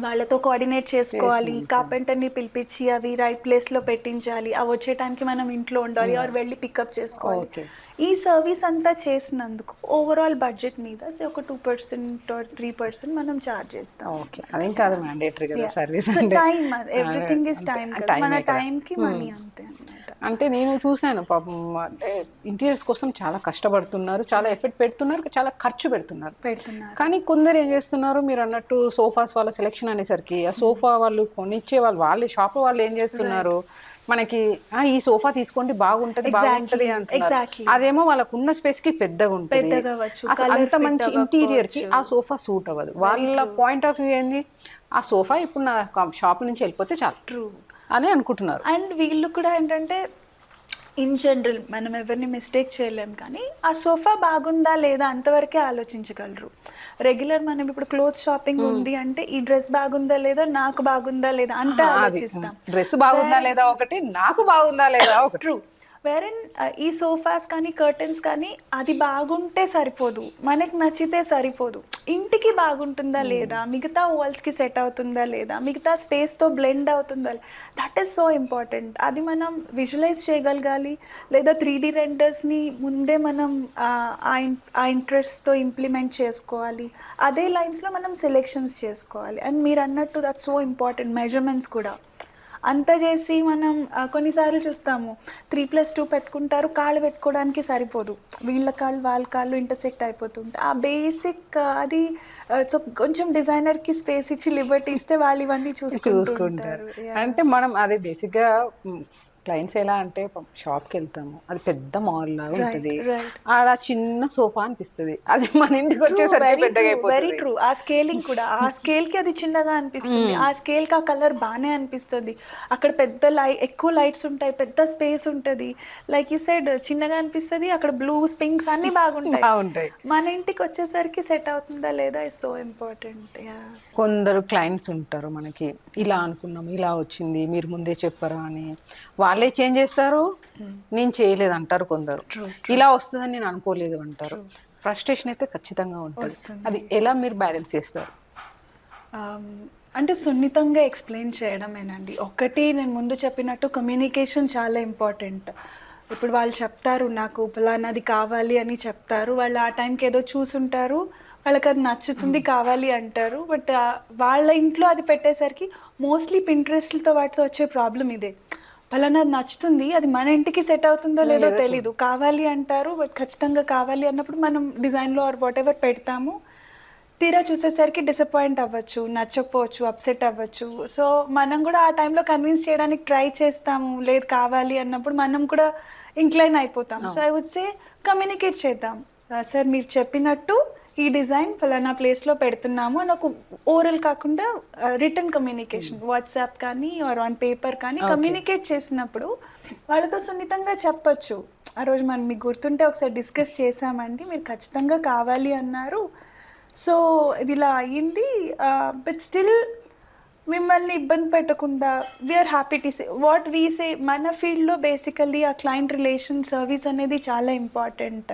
వాళ్ళతో కోఆర్డినేట్ చేసుకోవాలి, కార్పెంటర్ని పిలిపించి అవి రైట్ ప్లేస్లో పెట్టించాలి, అవి వచ్చేటానికి మనం ఇంట్లో ఉండాలి ఆర్ వెళ్ళి పికప్ చేసుకోవాలి. ఈ సర్వీస్ అంతా చేసినందుకు ఓవరాల్ బడ్జెట్ మీద ఒక 2% ఆర్ 3% మనం చార్జ్ చేస్తాం. ఓకే, అదేం కాదు మ్యాండేటరీ కదా సర్వీస్ సో అంటే. టైం, ఎవ్రీథింగ్ ఇస్ టైం కదా, మన టైంకి మనీ అంతే అన్నమాట. అంటే నేను చూశాను పాపం, అంటే ఇంటీరియర్స్ కోసం చాలా కష్టపడుతున్నారు, చాలా ఎఫర్ట్ పెడుతున్నారు, చాలా ఖర్చు పెడుతున్నారు. కానీ కొందరు ఏం చేస్తున్నారు, మీరు అన్నట్టు సోఫాస్ వాళ్ళ సెలెక్షన్ అనేసరికి ఆ సోఫా వాళ్ళు కొనిచ్చే వాళ్ళే షాప్ వాళ్ళు ఏం చేస్తున్నారు, మనకి ఈ సోఫా తీసుకోండి బాగుంటది బాగుంటది అంటున్నారు. అదేమో వాళ్ళకు ఉన్న స్పేస్ కి పెద్దగా ఉంటుంది, అంత మంచి ఇంటీరియర్ కి ఆ సోఫా సూట్ అవ్వదు. వాళ్ళ పాయింట్ ఆఫ్ వ్యూ ఏంది, ఆ సోఫా ఇప్పుడు నా షాప్ నుంచి వెళ్ళిపోతే చాలు అని అనుకుంటున్నారు. అండ్ వీళ్ళు కూడా ఏంటంటే ఇన్ జనరల్ మనం ఎవరిని మిస్టేక్ చేయలేం, కానీ ఆ సోఫా బాగుందా లేదా అంతవరకే ఆలోచించగలరు. రెగ్యులర్ మనం ఇప్పుడు క్లోత్ షాపింగ్ ఉంది అంటే ఈ డ్రెస్ బాగుందా లేదా, నాకు బాగుందా లేదా అంతే ఆలోచిస్తాం. డ్రెస్ బాగుందా లేదా ఒకటి, నాకు బాగుందా లేదా ఒకటి. ట్రూ. వేరెన్ ఈ సోఫాస్ కానీ కర్టన్స్ కానీ అది బాగుంటే సరిపోదు, మనకి నచ్చితే సరిపోదు, ఇంటికి బాగుంటుందా లేదా, మిగతా వాల్స్కి సెట్ అవుతుందా లేదా, మిగతా స్పేస్తో బ్లెండ్ అవుతుందా, దట్ ఈస్ సో ఇంపార్టెంట్. అది మనం విజువలైజ్ చేయగలగాలి, లేదా 3D రెండర్స్ని ముందే మనం ఆ ఇంట్రెస్ట్తో ఇంప్లిమెంట్ చేసుకోవాలి. అదే లైన్స్లో మనం సెలెక్షన్స్ చేసుకోవాలి. అండ్ మీరు అన్నట్టు దట్ సో ఇంపార్టెంట్, మెజర్మెంట్స్ కూడా అంత చేసి మనం కొన్నిసార్లు చూస్తాము 3+2 పెట్టుకుంటారు, కాళ్ళు పెట్టుకోవడానికి సరిపోదు, వీళ్ళ కాళ్ళు వాళ్ళ కాళ్ళు ఇంటర్సెక్ట్ అయిపోతుంటాయి. ఆ బేసిక్ అది సో కొంచెం డిజైనర్కి స్పేస్ ఇచ్చి లిబర్టీ ఇస్తే వాళ్ళు ఇవన్నీ చూసుకుంటారు. అంటే మనం అదే బేసిక్గా క్లయింట్స్ ఎలా అంటే షాప్కి వెళ్తాము, అది పెద్ద మాల్ లాగా ఉంటుంది, ఆడ చిన్న సోఫా అనిపిస్తుంది, అది మన ఇంటికి వచ్చేసరికి పెద్దగా అయిపోతుంది. Very true. ఆ స్కేలింగ్ కూడా, ఆ స్కేల్ కి అది చిన్నగా అనిపిస్తుంది, ఆ స్కేల్ కి ఆ కలర్ బాగానే అనిపిస్తుంది, అక్కడ పెద్ద ఎక్కువ లైట్స్ ఉంటాయి, పెద్ద స్పేస్ ఉంటుంది, లైక్ యూ సైడ్ చిన్నగా అనిపిస్తుంది, అక్కడ బ్లూస్ పింక్స్ అన్ని బాగుంటాయి. మన ఇంటికి వచ్చేసరికి సెట్ అవుతుందా లేదా ఇస్ సో ఇంపార్టెంట్. కొందరు క్లయింట్స్ ఉంటారు మనకి, ఇలా అనుకున్నాము ఇలా వచ్చింది మీరు ముందే చెప్పరా అని, వాళ్ళే చేంజ్ చేస్తారు, నేను చేయలేదు అంటారు. కొందరు ఇలా వస్తుందని నేను అనుకోలేదు అంటారు. ఫ్రస్ట్రేషన్ అయితే ఖచ్చితంగా ఉంటుంది. అది ఎలా మీరు బ్యాలెన్స్ చేస్తారు? అంటే సున్నితంగా ఎక్స్ప్లెయిన్ చేయడమేనండి. ఒకటి నేను ముందు చెప్పినట్టు కమ్యూనికేషన్ చాలా ఇంపార్టెంట్. ఇప్పుడు వాళ్ళు చెప్తారు నాకు ఫలానాది కావాలి అని చెప్తారు, వాళ్ళు ఆ టైంకి ఏదో చూసుంటారు, వాళ్ళకి అది నచ్చుతుంది కావాలి అంటారు, బట్ వాళ్ళ ఇంట్లో అది పెట్టేసరికి మోస్ట్లీ పింట్రెస్ట్లతో వాటితో వచ్చే ప్రాబ్లం ఇదే. ఫలానాది నచ్చుతుంది, అది మన ఇంటికి సెట్ అవుతుందో లేదో తెలీదు, కావాలి అంటారు, బట్ ఖచ్చితంగా కావాలి అన్నప్పుడు మనం డిజైన్లో ఆర్ వాట్ ఎవర్ పెడతాము, తీరా చూసేసరికి డిసప్పాయింట్ అవ్వచ్చు, నచ్చకపోవచ్చు, అప్సెట్ అవ్వచ్చు. సో మనం కూడా ఆ టైంలో కన్విన్స్ చేయడానికి ట్రై చేస్తాము, లేదు కావాలి అన్నప్పుడు మనం కూడా ఇంక్లైన్ అయిపోతాం. So I would say communicate చేద్దాం, సార్ మీరు చెప్పినట్టు ఈ డిజైన్ ఫలానా ప్లేస్లో పెడుతున్నాము అని ఒక ఓరల్ కాకుండా రిటర్న్ కమ్యూనికేషన్, వాట్సాప్ కానీ ఆర్ ఆన్ పేపర్ కానీ కమ్యూనికేట్ చేసినప్పుడు వాళ్ళతో సున్నితంగా చెప్పచ్చు. ఆ రోజు మనం మీకు గుర్తుంటే ఒకసారి డిస్కస్ చేసామండి, మీరు ఖచ్చితంగా కావాలి అన్నారు, సో ఇది ఇలా అయ్యింది, బట్ స్టిల్ మిమ్మల్ని ఇబ్బంది పెట్టకుండా we're happy to say what we say. మన ఫీల్డ్లో బేసికల్లీ ఆ క్లయింట్ రిలేషన్ సర్వీస్ అనేది చాలా ఇంపార్టెంట్.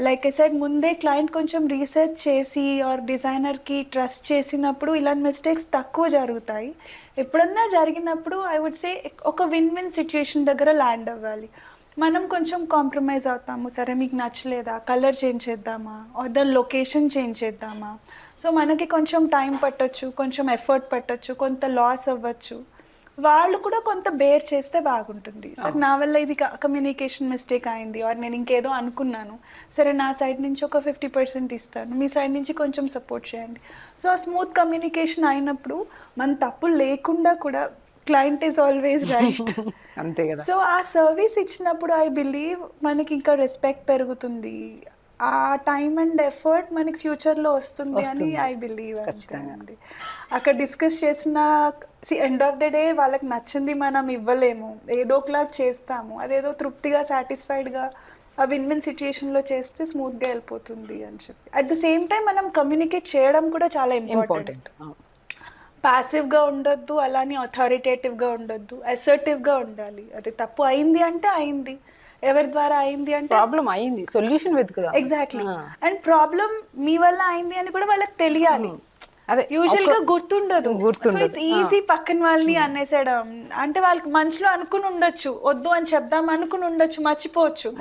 లైక్ ఐ సెడ్ ముందే క్లయింట్ కొంచెం రీసెర్చ్ చేసి ఆర్ డిజైనర్కి ట్రస్ట్ చేసినప్పుడు ఇలాంటి మిస్టేక్స్ తక్కువ జరుగుతాయి. ఎప్పుడన్నా జరిగినప్పుడు ఐ వుడ్ సే ఒక విన్ విన్ సిచ్యుయేషన్ దగ్గర ల్యాండ్ అవ్వాలి. మనం కొంచెం కాంప్రమైజ్ అవుతాము, సరే మీకు నచ్చలేదా కలర్ చేంజ్ చేద్దామా ఆర్ ద లొకేషన్ చేంజ్ చేద్దామా, సో మనకి కొంచెం టైం పట్టొచ్చు, కొంచెం ఎఫర్ట్ పట్టొచ్చు, కొంత లాస్ అవ్వచ్చు, వాళ్ళు కూడా కొంత బేర్ చేస్తే బాగుంటుంది. సరే నా వల్ల ఇది కమ్యూనికేషన్ మిస్టేక్ అయింది ఆర్ నేను ఇంకేదో అనుకున్నాను, సరే నా సైడ్ నుంచి ఒక 50% ఇస్తాను, మీ సైడ్ నుంచి కొంచెం సపోర్ట్ చేయండి. సో ఆ స్మూత్ కమ్యూనికేషన్ అయినప్పుడు మన తప్పు లేకుండా కూడా క్లయింట్ ఈజ్ ఆల్వేస్ రైట్, అంతే కదా. సో ఆ సర్వీస్ ఇచ్చినప్పుడు ఐ బిలీవ్ మనకి ఇంకా రెస్పెక్ట్ పెరుగుతుంది, ఆ టైం అండ్ ఎఫర్ట్ మనకి ఫ్యూచర్లో వస్తుంది అని ఐ బిలీవ్. అండి అక్కడ డిస్కస్ చేసిన ఎండ్ ఆఫ్ ద డే వాళ్ళకి నచ్చింది మనం ఇవ్వలేము, ఏదో ఒకలాగా చేస్తాము, అదేదో తృప్తిగా సాటిస్ఫైడ్గా ఆ విన్ విన్ సిచ్యుయేషన్లో చేస్తే స్మూత్గా వెళ్ళిపోతుంది అని చెప్పి. అట్ ద సేమ్ టైం మనం కమ్యూనికేట్ చేయడం కూడా చాలా ఇంపార్టెంట్. ప్యాసివ్గా ఉండొద్దు, అలానే అథారిటేటివ్గా ఉండొద్దు, అసర్టివ్గా ఉండాలి. అది తప్పు అయింది అంటే అయింది, ఎవరి ద్వారా అయింది అంటే ప్రాబ్లం అయింది, సొల్యూషన్ వెతుకుదాం. ఎగ్జాక్ట్లీ. అండ్ ప్రాబ్లం మీ వల్ల అయింది అని కూడా వాళ్ళకి తెలియాలి. అదే యూజువల్ గా గుర్తుండదు. సో గుర్తుండదు. ఇట్స్ ఈజీ పక్కన వాళ్ళని అనేసేయడం. అంటే వాళ్ళకి మనసులో అనుకుని ఉండొచ్చు, వద్దు అని చెప్దాం అనుకుని ఉండొచ్చు, మర్చిపోవచ్చు.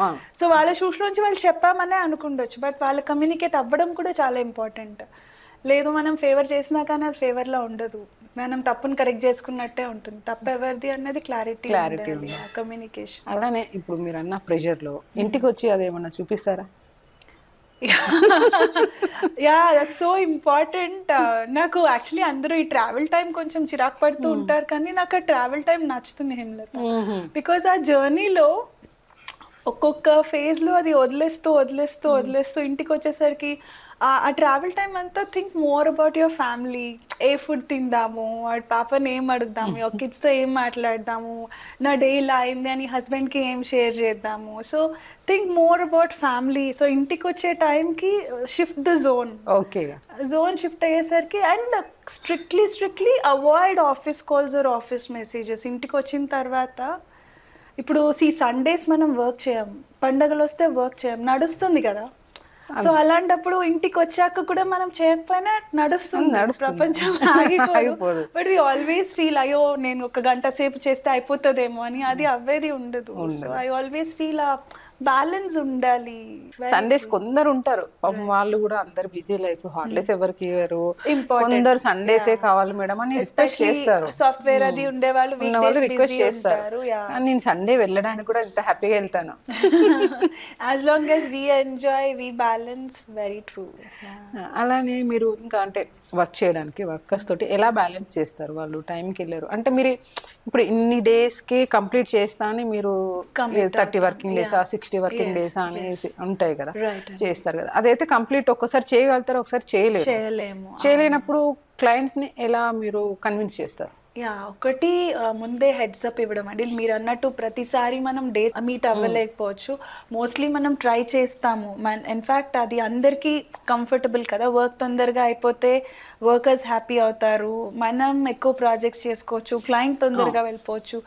సో వాళ్ళ షూస్ నుంచి వాళ్ళు చెప్పామనే అనుకుండొచ్చు, బట్ వాళ్ళ కమ్యూనికేట్ అవ్వడం కూడా చాలా ఇంపార్టెంట్. లేదు మనం ఫేవర్ చేసినా కానీ అది ఫేవర్లా ఉండదు, మనం తప్పును కరెక్ట్ చేసుకున్నట్టే ఉంటుంది. తప్పు ఎవరిది అన్నది క్లారిటీ ఉండాలి, కమ్యూనికేషన్. అలానే ఇప్పుడు మీరు అన్న ప్రెషర్లో ఇంటికి వచ్చి అదేమన్నా చూపిస్తారా? Yeah, that's so important. నాకు యాక్చువల్లీ అందరూ ఈ ట్రావెల్ టైం కొంచెం చిరాకు పడుతూ ఉంటారు, కానీ నాకు ఆ ట్రావెల్ టైం నచ్చుతుంది హేమలత. బికాజ్ ఆ జర్నీలో ఒక్కొక్క ఫేజ్లో అది వదిలేస్తూ వదిలేస్తూ వదిలేస్తూ ఇంటికి వచ్చేసరికి ఆ ట్రావెల్ టైం అంతా think more about your family. ఏ ఫుడ్ తిందాము, వాడి పాపని ఏం అడుగుదాము, ఒక కిడ్స్తో ఏం మాట్లాడదాము, నా డే ఇలా అయింది అని హస్బెండ్కి ఏం షేర్ చేద్దాము. So think more about family. So ఇంటికి వచ్చే టైంకి shift the zone. Okay, zone shift అయ్యేసరికి and strictly avoid office calls or office messages. ఇంటికి వచ్చిన తర్వాత ఇప్పుడు సండేస్ మనం వర్క్ చేయం, పండగలు వస్తే వర్క్ చేయం, నడుస్తుంది కదా. సో అలాంటప్పుడు ఇంటికి వచ్చాక కూడా మనం చేయకపోయినా నడుస్తుంది, ప్రపంచం ఆగిపోదు. బట్ వి ఆల్వేస్ ఫీల్ అయ్యో నేను ఒక గంట సేపు చేస్తే అయిపోతుందేమో అని, అది అవ్వేది ఉండదు. సో ఐ ఆల్వేస్ ఫీల్ ఆ బ్యాలెన్స్ ఉండాలి. సండేస్ కొందరు ఉంటారు పాపం, వాళ్ళు కూడా అందరు బిజీ లైఫ్, హాలిడేస్ ఎవరికి ఇవ్వరు, కొందరు సండేసే కావాలి మేడం అని రిక్వెస్ట్ చేస్తారు. సాఫ్ట్వేర్ అది ఉండేవాళ్ళు రిక్వెస్ట్ చేస్తారు. నేను సండే వెళ్ళడానికి కూడా ఇంత హ్యాపీగా వెళ్తాను. As long as we enjoy, we balance, very true. అలానే మీరు ఇంకా అంటే వర్క్ చేయడానికి వర్కర్స్ తోటి ఎలా బ్యాలెన్స్ చేస్తారు? వాళ్ళు టైంకి వెళ్ళారు అంటే మీరు ఇప్పుడు ఇన్ని డేస్కి కంప్లీట్ చేస్తా అని మీరు 30 వర్కింగ్ డేసా 60 వర్కింగ్ డేసా అనేసి ఉంటాయి కదా, చేస్తారు కదా. అదైతే కంప్లీట్ ఒక్కసారి చేయగలుగుతారు, ఒకసారి చేయలేము. చేయలేనప్పుడు క్లయింట్స్ని ఎలా మీరు కన్విన్స్ చేస్తారు? యా, ఒకటి ముందే హెడ్స్ అప్ ఇవ్వడం అండి. మీరు అన్నట్టు ప్రతిసారి మనం డేట్ మీట్ అవ్వలేకపోవచ్చు, మోస్ట్లీ మనం ట్రై చేస్తాము. ఇన్ఫ్యాక్ట్ అది అందరికీ కంఫర్టబుల్ కదా, వర్క్ తొందరగా అయిపోతే వర్కర్స్ హ్యాపీ అవుతారు, మనం ఎక్కువ ప్రాజెక్ట్స్ చేసుకోవచ్చు, క్లయింట్ తొందరగా వెళ్ళిపోవచ్చు.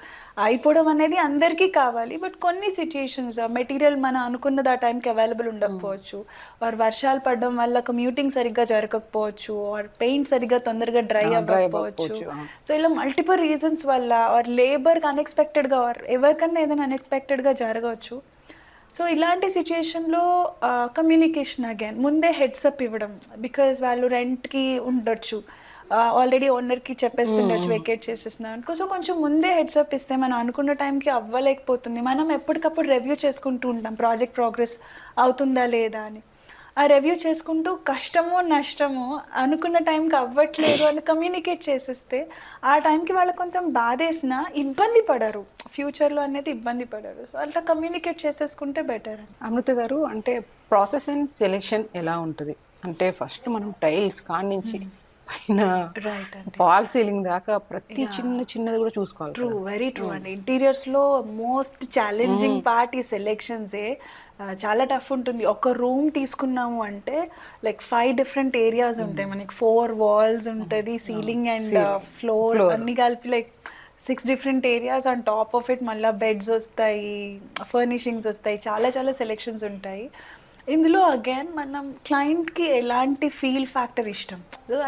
అయిపోవడం అనేది అందరికీ కావాలి, బట్ కొన్ని సిచ్యుయేషన్స్ మెటీరియల్ మనం అనుకున్నది ఆ టైంకి అవైలబుల్ ఉండకపోవచ్చు, ఆర్ వర్షాలు పడడం వల్ల కమ్యూటింగ్ సరిగ్గా జరగకపోవచ్చు, ఆర్ పెయింట్ సరిగ్గా తొందరగా డ్రై అవ్వకపోవచ్చు. సో ఇలా మల్టిపుల్ రీజన్స్ వల్ల ఆర్ లేబర్కి అన్ఎక్స్పెక్టెడ్గా ఆర్ ఎవరికన్నా ఏదైనా అన్ఎక్స్పెక్టెడ్గా జరగవచ్చు. సో ఇలాంటి సిచ్యుయేషన్లో కమ్యూనికేషన్ అగైన్ ముందే హెడ్సప్ ఇవ్వడం, బికాజ్ వాళ్ళు రెంట్కి ఉండొచ్చు, ఆల్రెడీ ఓనర్కి చెప్పేస్తుండొచ్చు వెకేట్ చేసేస్తున్నాం అనుకో. సో కొంచెం ముందే హెడ్సప్ ఇస్తే మనం అనుకున్న టైంకి అవ్వలేకపోతుంది, మనం ఎప్పటికప్పుడు రివ్యూ చేసుకుంటూ ఉంటాం ప్రాజెక్ట్ ప్రోగ్రెస్ అవుతుందా లేదా అని. ఆ రివ్యూ చేసుకుంటూ కష్టమో నష్టమో అనుకున్న టైంకి అవ్వట్లేదు అని కమ్యూనికేట్ చేసేస్తే ఆ టైంకి వాళ్ళకి కొంచెం బాధేసినా ఇబ్బంది పడరు, ఫ్యూచర్లో అనేది ఇబ్బంది పడరు. సో అట్లా కమ్యూనికేట్ చేసేసుకుంటే బెటర్. అమృత గారు, అంటే ప్రాసెస్ అండ్ సెలెక్షన్ ఎలా ఉంటుంది అంటే ఫస్ట్ మనం టైల్స్ కాడి నుంచి పైన వాల్ సీలింగ్ దాకా ప్రతి చిన్నది కూడా చూసుకోవాలి. ట్రూ, వెరీ ట్రూ అండి. ఇంటీరియర్స్లో మోస్ట్ ఛాలెంజింగ్ పార్ట్ ఈ సెలెక్షన్సే. చాలా టఫ్ ఉంటుంది. ఒక రూమ్ తీసుకున్నాము అంటే లైక్ 5 డిఫరెంట్ ఏరియాస్ ఉంటాయి మనకి, 4 వాల్స్ ఉంటుంది, సీలింగ్ అండ్ ఫ్లోర్ అన్ని కలిపి like 6 different areas. On top of it మళ్ళీ బెడ్స్ వస్తాయి, ఫర్నిషింగ్స్ వస్తాయి, చాలా సెలెక్షన్స్ ఉంటాయి. ఇందులో అగైన్ మనం క్లయింట్కి ఎలాంటి ఫీల్ ఫ్యాక్టర్ ఇష్టం,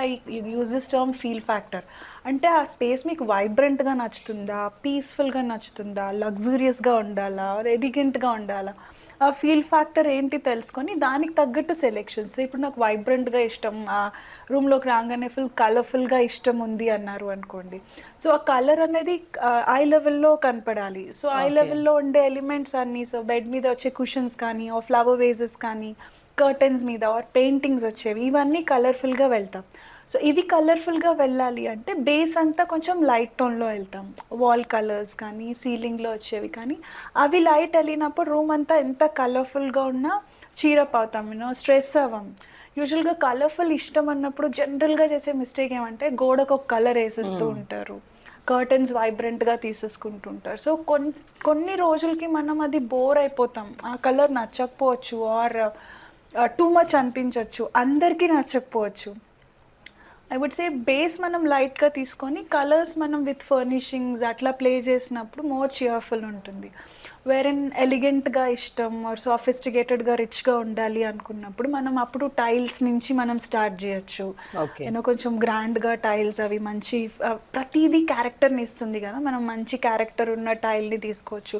I use this term feel factor. అంటే ఆ స్పేస్ మీకు వైబ్రెంట్గా నచ్చుతుందా, పీస్ఫుల్గా నచ్చుతుందా, లగ్జూరియస్గా ఉండాలా, ఎలిగెంట్గా ఉండాలా, ఆ ఫీల్ ఫ్యాక్టర్ ఏంటి తెలుసుకొని దానికి తగ్గట్టు సెలెక్షన్స్. ఇప్పుడు నాకు వైబ్రెంట్గా ఇష్టం, ఆ రూమ్లోకి రాగానే ఫుల్ కలర్ఫుల్గా ఇష్టం ఉంది అన్నారు అనుకోండి, సో ఆ కలర్ అనేది ఐ లెవెల్లో కనపడాలి. సో ఐ లెవెల్లో ఉండే ఎలిమెంట్స్ అన్నీ, సో బెడ్ మీద వచ్చే కుషన్స్ కానీ, ఆ ఫ్లవర్ వేజెస్ కానీ, కర్టన్స్ మీద ఆర్ పెయింటింగ్స్ వచ్చేవి, ఇవన్నీ కలర్ఫుల్గా వెళ్తాం. సో ఇవి కలర్ఫుల్గా వెళ్ళాలి అంటే బేస్ అంతా కొంచెం లైట్ టోన్లో వెళ్తాం, వాల్ కలర్స్ కానీ సీలింగ్లో వచ్చేవి కానీ, అవి లైట్ వెళ్ళినప్పుడు రూమ్ అంతా ఎంత కలర్ఫుల్గా ఉన్నా చీరప్ అవుతాం, స్ట్రెస్ అవ్వం. యూజువల్గా కలర్ఫుల్ ఇష్టం అన్నప్పుడు జనరల్గా చేసే మిస్టేక్ ఏమంటే గోడకు ఒక కలర్ వేసేస్తూ ఉంటారు, కర్టన్స్ వైబ్రెంట్గా తీసేసుకుంటుంటారు. సో కొన్ని రోజులకి మనం అది బోర్ అయిపోతాం, ఆ కలర్ నచ్చకపోవచ్చు ఆర్ టూ మచ్ అనిపించవచ్చు, అందరికీ నచ్చకపోవచ్చు. ఐ వుడ్ సే బేస్ మనం లైట్గా తీసుకొని కలర్స్ మనం విత్ ఫర్నిషింగ్స్ అట్లా ప్లే చేసినప్పుడు మోర్ చియర్ఫుల్ ఉంటుంది. వేరెన్ ఎలిగెంట్గా ఇష్టం ఆర్ సాఫిస్టికేటెడ్గా రిచ్గా ఉండాలి అనుకున్నప్పుడు మనం అప్పుడు టైల్స్ నుంచి మనం స్టార్ట్ చేయొచ్చు. ఓకే. కొంచెం గ్రాండ్గా టైల్స్ అవి మంచి ప్రతిదీ క్యారెక్టర్ని ఇస్తుంది కదా, మనం మంచి క్యారెక్టర్ ఉన్న టైల్ని తీసుకోవచ్చు.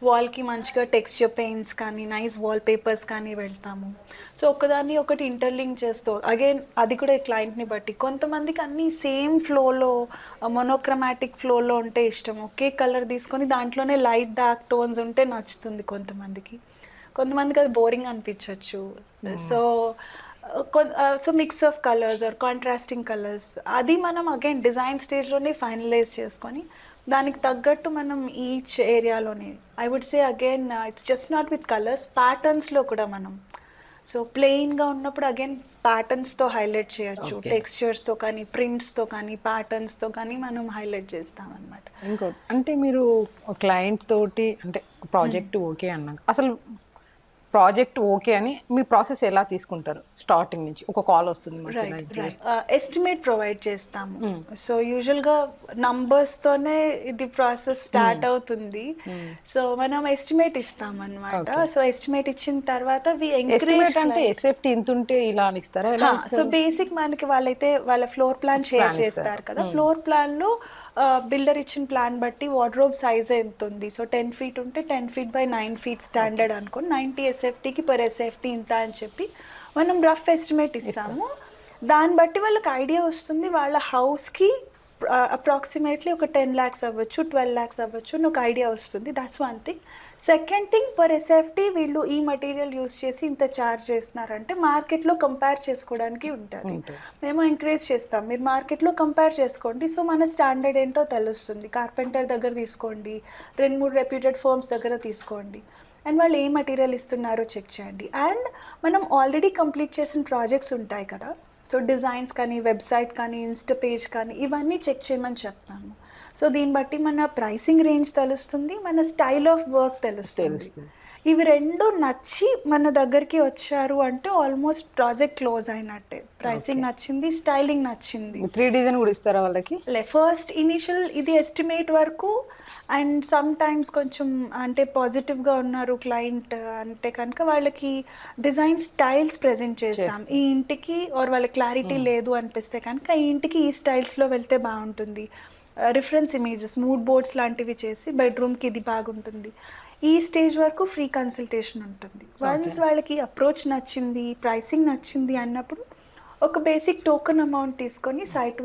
వాల్కి మంచిగా టెక్స్చర్ పెయింట్స్ కానీ నైస్ వాల్ పేపర్స్ కానీ వెళ్తాము. సో ఒకదాన్ని ఒకటి ఇంటర్లింక్ చేస్తూ అగైన్ అది కూడా క్లయింట్ని బట్టి. కొంతమందికి అన్నీ సేమ్ ఫ్లోలో మొనోక్రమాటిక్ ఫ్లోలో ఉంటే ఇష్టం, ఒకే కలర్ తీసుకొని దాంట్లోనే లైట్ డార్క్ టోన్స్ ఉంటే నచ్చుతుంది కొంతమందికి. కొంతమందికి అది బోరింగ్ అనిపించవచ్చు. So so mix of colours or contrasting colours అది మనం అగైన్ డిజైన్ స్టేజ్లోనే ఫైనలైజ్ చేసుకొని దానికి తగ్గట్టు మనం ఈచ్ ఏరియాలోనే I would say again it's just not with colours, ప్యాటర్న్స్లో కూడా మనం సో ప్లెయిన్గా ఉన్నప్పుడు అగైన్ ప్యాటర్న్స్తో హైలైట్ చేయొచ్చు, టెక్స్చర్స్తో కానీ ప్రింట్స్తో కానీ ప్యాటర్న్స్తో కానీ మనం హైలైట్ చేస్తాం అనమాట. ఇంకోటి అంటే మీరు క్లయింట్ తోటి అంటే ప్రాజెక్ట్ ఓకే అన్నాక అసలు ప్రాజెక్ట్ ఓకే అని మీ ప్రాసెస్ ఎలా తీసుకుంటారు? స్టార్టింగ్ నుంచి ఒక కాల్ వస్తుంది, ఎస్టిమేట్ ప్రొవైడ్ చేస్తాము. సో యూజువల్గా నంబర్స్తోనే ఇది ప్రాసెస్ స్టార్ట్ అవుతుంది. సో మనం ఎస్టిమేట్ ఇస్తాం అనమాట. సో ఎస్టిమేట్ ఇచ్చిన తర్వాత వి ఎంకరేజ్ అంటే ఎస్ఎఫ్టీ ఇంత ఉంటే ఇలా అని ఇస్తారా? సో బేసిక్ మనకి వాళ్ళైతే వాళ్ళ ఫ్లోర్ ప్లాన్ షేర్ చేస్తారు కదా, ఫ్లోర్ ప్లాన్లో బిల్డర్ ఇచ్చిన ప్లాన్ బట్టి వార్డ్రోబ్ సైజ్ ఎంత ఉంది. సో 10 feet ఉంటే 10 feet by 9 feet స్టాండర్డ్ అనుకోండి, 90 SFTకి per SFT ఇంత అని చెప్పి మనం రఫ్ ఎస్టిమేట్ ఇస్తాము. దాన్ని బట్టి వాళ్ళకి ఐడియా వస్తుంది వాళ్ళ హౌస్కి అప్రాక్సిమేట్లీ ఒక 10 lakhs అవ్వచ్చు, 12 lakhs అవ్వచ్చు అని ఒక ఐడియా వస్తుంది. That's one thing. Second thing, per SFT వీళ్ళు ఈ మటీరియల్ యూస్ చేసి ఇంత ఛార్జ్ చేస్తున్నారంటే మార్కెట్లో కంపేర్ చేసుకోవడానికి ఉంటుంది. మేము ఎంకరేజ్ చేస్తాం, మీరు మార్కెట్లో కంపేర్ చేసుకోండి. సో మన స్టాండర్డ్ ఏంటో తెలుస్తుంది. కార్పెంటర్ దగ్గర తీసుకోండి, 2-3 రెప్యూటెడ్ ఫర్మ్స్ దగ్గర తీసుకోండి, అండ్ వాళ్ళు ఏ మటీరియల్ ఇస్తున్నారో చెక్ చేయండి. అండ్ మనం ఆల్రెడీ కంప్లీట్ చేసిన ప్రాజెక్ట్స్ ఉంటాయి కదా, సో డిజైన్స్ కానీ వెబ్సైట్ కానీ ఇన్స్టా పేజ్ కానీ ఇవన్నీ చెక్ చేయమని చెప్తాము. సో దీన్ని బట్టి మన ప్రైసింగ్ రేంజ్ తెలుస్తుంది, మన స్టైల్ ఆఫ్ వర్క్ తెలుస్తుంది. ఇవి రెండు నచ్చి మన దగ్గరికి వచ్చారు అంటే ఆల్మోస్ట్ ప్రాజెక్ట్ క్లోజ్ అయినట్టే. ప్రైసింగ్ నచ్చింది, స్టైలింగ్ నచ్చింది. 3D డిజైన్ కూడా ఇస్తారా వాళ్ళకి? ఫస్ట్ ఇనిషియల్ ఇది ఎస్టిమేట్ వరకు, అండ్ సమ్ టైమ్స్ కొంచెం అంటే పాజిటివ్గా ఉన్నారు క్లయింట్ అంటే కనుక వాళ్ళకి డిజైన్ స్టైల్స్ ప్రజెంట్ చేస్తాం. ఈ ఇంటికి ఆర్ వాళ్ళ క్లారిటీ లేదు అనిపిస్తే కనుక ఈ ఇంటికి ఈ స్టైల్స్లో వెళ్తే బాగుంటుంది, రిఫరెన్స్ ఇమేజెస్ మూడ్ బోర్డ్స్ లాంటివి చేసి బెడ్రూమ్కి ఇది బాగుంటుంది. ఈ స్టేజ్ వరకు ఫ్రీ కన్సల్టేషన్ ఉంటుంది. వన్స్ వాళ్ళకి అప్రోచ్ నచ్చింది, ప్రైసింగ్ నచ్చింది అన్నప్పుడు ఒక బేసిక్ టోకెన్ అమౌంట్ తీసుకొని సైట్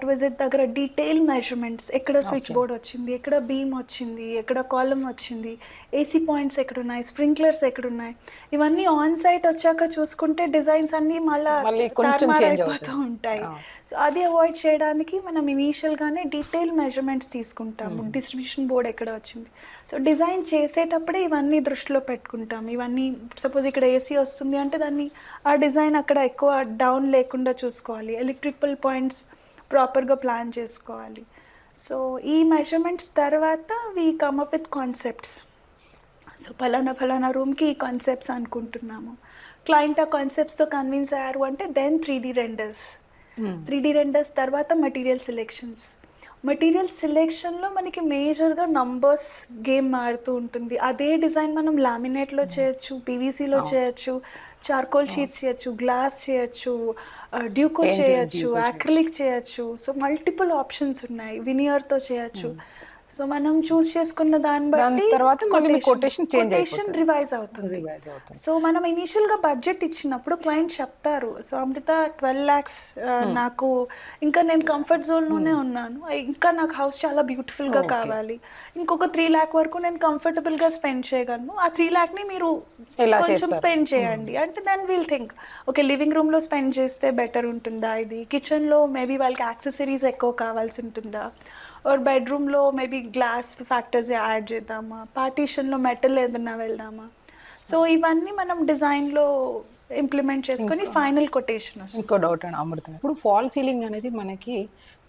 విజిట్ దగ్గర డీటెయిల్ మెజర్మెంట్స్, ఎక్కడ స్విచ్ బోర్డ్ వచ్చింది, ఎక్కడ బీమ్ వచ్చింది, ఎక్కడ కాలమ్ వచ్చింది, ఏసీ పాయింట్స్ ఎక్కడున్నాయి, స్ప్రింక్లర్స్ ఎక్కడున్నాయి, ఇవన్నీ ఆన్ సైట్ వచ్చాక చూసుకుంటే డిజైన్స్ అన్నీ మళ్ళీ తారుమారైపోతూ ఉంటాయి. సో అది అవాయిడ్ చేయడానికి మనం ఇనీషియల్గానే డీటెయిల్ మెజర్మెంట్స్ తీసుకుంటాము. డిస్ట్రిబ్యూషన్ బోర్డ్ ఎక్కడ వచ్చింది, సో డిజైన్ చేసేటప్పుడే ఇవన్నీ దృష్టిలో పెట్టుకుంటాం. ఇవన్నీ సపోజ్ ఇక్కడ ఏసీ వస్తుంది అంటే దాన్ని ఆ డిజైన్ అక్కడ ఎక్కువ డౌన్ లేకుండా చూసుకోవాలి, ఎలక్ట్రికల్ పాయింట్స్ ప్రాపర్గా ప్లాన్ చేసుకోవాలి. సో ఈ మెజర్మెంట్స్ తర్వాత we come up with concepts. So ఫలానా రూమ్కి ఈ కాన్సెప్ట్స్ అనుకుంటున్నాము, క్లయింట్ ఆ కాన్సెప్ట్స్తో కన్విన్స్ అయ్యారు అంటే దెన్ 3D రెండర్స్ తర్వాత మెటీరియల్ సెలెక్షన్లో మనకి మేజర్గా నంబర్స్ గేమ్ మారుతూ ఉంటుంది. అదే డిజైన్ మనం లామినేట్లో చేయొచ్చు, పీవీసీలో చేయొచ్చు, చార్కోల్ షీట్స్ చేయొచ్చు, గ్లాస్ చేయొచ్చు, డ్యూకో చేయొచ్చు, యాక్రిలిక్ చేయొచ్చు. సో మల్టిపుల్ ఆప్షన్స్ ఉన్నాయి, వినియర్తో చేయొచ్చు. సో మనం చూస్ చేసుకున్న దాన్ని బట్టి కొటేషన్ రివైజ్ అవుతుంది. సో మనం ఇనీషియల్గా బడ్జెట్ ఇచ్చినప్పుడు క్లయింట్ చెప్తారు, సో అమృత 12 lakhs నాకు, ఇంకా నేను కంఫర్ట్ జోన్లోనే ఉన్నాను, ఇంకా నాకు హౌస్ చాలా బ్యూటిఫుల్గా కావాలి, ఇంకొక 3 lakh వరకు నేను కంఫర్టబుల్గా స్పెండ్ చేయగలను, ఆ 3 lakhని మీరు కొంచెం స్పెండ్ చేయండి అంటే then we'll think okay living రూమ్లో స్పెండ్ చేస్తే బెటర్ ఉంటుందా, ఇది కిచెన్లో మేబీ వాళ్ళకి యాక్సెసరీస్ ఎక్కువ కావాల్సి ఉంటుందా, और బెడ్రూమ్లో మేబీ గ్లాస్ ఫ్యాక్టర్స్ యాడ్ చేద్దామా, పార్టీషన్లో మెటల్ ఏదన్నా వెళ్దామా. సో ఇవన్నీ మనం డిజైన్లో ఇంప్లిమెంట్ చేసుకొని ఫైనల్ కొటేషన్ వస్తుంది. ఇంకో డౌట్ అండి అమృత, ఇప్పుడు ఫాల్ సీలింగ్ అనేది మనకి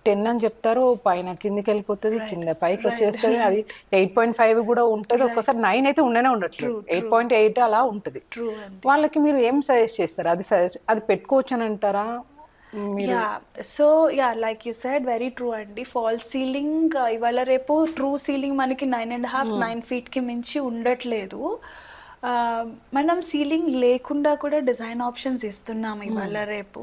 10 అని చెప్తారు, పైన కిందికి వెళ్ళిపోతుంది, కింద పైకి వచ్చేస్తుంది, అది 8.5 కూడా ఉంటుంది, ఒక్కసారి 9 అయితే ఉండనే ఉండట్లేదు, 8.8 అలా ఉంటుంది. వాళ్ళకి మీరు ఏం సజెస్ట్ చేస్తారు? అది పెట్టుకోవచ్చు అని అంటారా? Yeah so yeah like you said very true అండి. ఫాల్ సీలింగ్ ఇవాళ రేపు ట్రూ సీలింగ్ మనకి 9.5 9 ఫీట్కి మించి ఉండట్లేదు. మనం సీలింగ్ లేకుండా కూడా డిజైన్ ఆప్షన్స్ ఇస్తున్నాం ఇవాళ రేపు.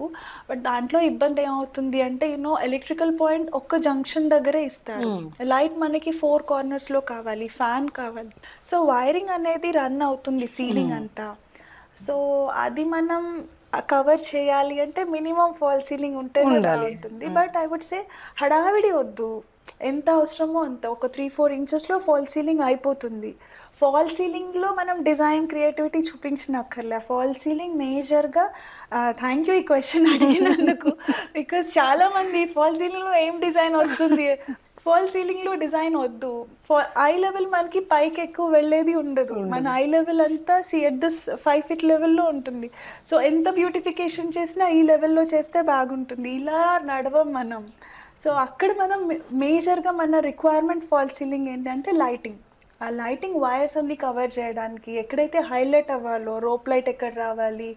బట్ దాంట్లో ఇబ్బంది ఏమవుతుంది అంటే ఎలక్ట్రికల్ పాయింట్ ఒక్క జంక్షన్ దగ్గరే ఇస్తారు. లైట్ మనకి 4 కార్నర్స్లో కావాలి, ఫ్యాన్ కావాలి. సో వైరింగ్ అనేది రన్ అవుతుంది సీలింగ్ అంతా. సో అది మనం కవర్ చేయాలి అంటే మినిమం ఫాల్ సీలింగ్ ఉంటేనే బాగుంటుంది. బట్ ఐ వుడ్ సే హడావిడి వద్దు, ఎంత అవసరమో అంత ఒక 3-4 ఇంచెస్లో ఫాల్ సీలింగ్ అయిపోతుంది. ఫాల్ సీలింగ్లో మనం డిజైన్ క్రియేటివిటీ చూపించనక్కర్లే. ఫాల్ సీలింగ్ మేజర్గా థ్యాంక్ యూ ఈ క్వశ్చన్ అడిగినందుకు. బికాస్ చాలామంది ఫాల్ సీలింగ్లో ఏం డిజైన్ వస్తుంది, ఫాల్ సీలింగ్లో డిజైన్ వద్దు. ఐ లెవెల్ మనకి పైకి ఎక్కువ వెళ్ళేది ఉండదు. మన ఐ లెవెల్ అంతా ఎట్ దిస్ 5 ఫీట్ లెవెల్లో ఉంటుంది. సో ఎంత బ్యూటిఫికేషన్ చేసినా ఈ లెవెల్లో చేస్తే బాగుంటుంది. ఇలా నడవం మనం. సో అక్కడ మనం మేజర్గా మన రిక్వైర్మెంట్ ఫాల్ సీలింగ్ ఏంటంటే లైటింగ్. ఆ లైటింగ్ వైర్స్ అన్ని కవర్ చేయడానికి ఎక్కడైతే హైలైట్ అవ్వాలో, రోప్ లైట్ ఎక్కడ రావాలి,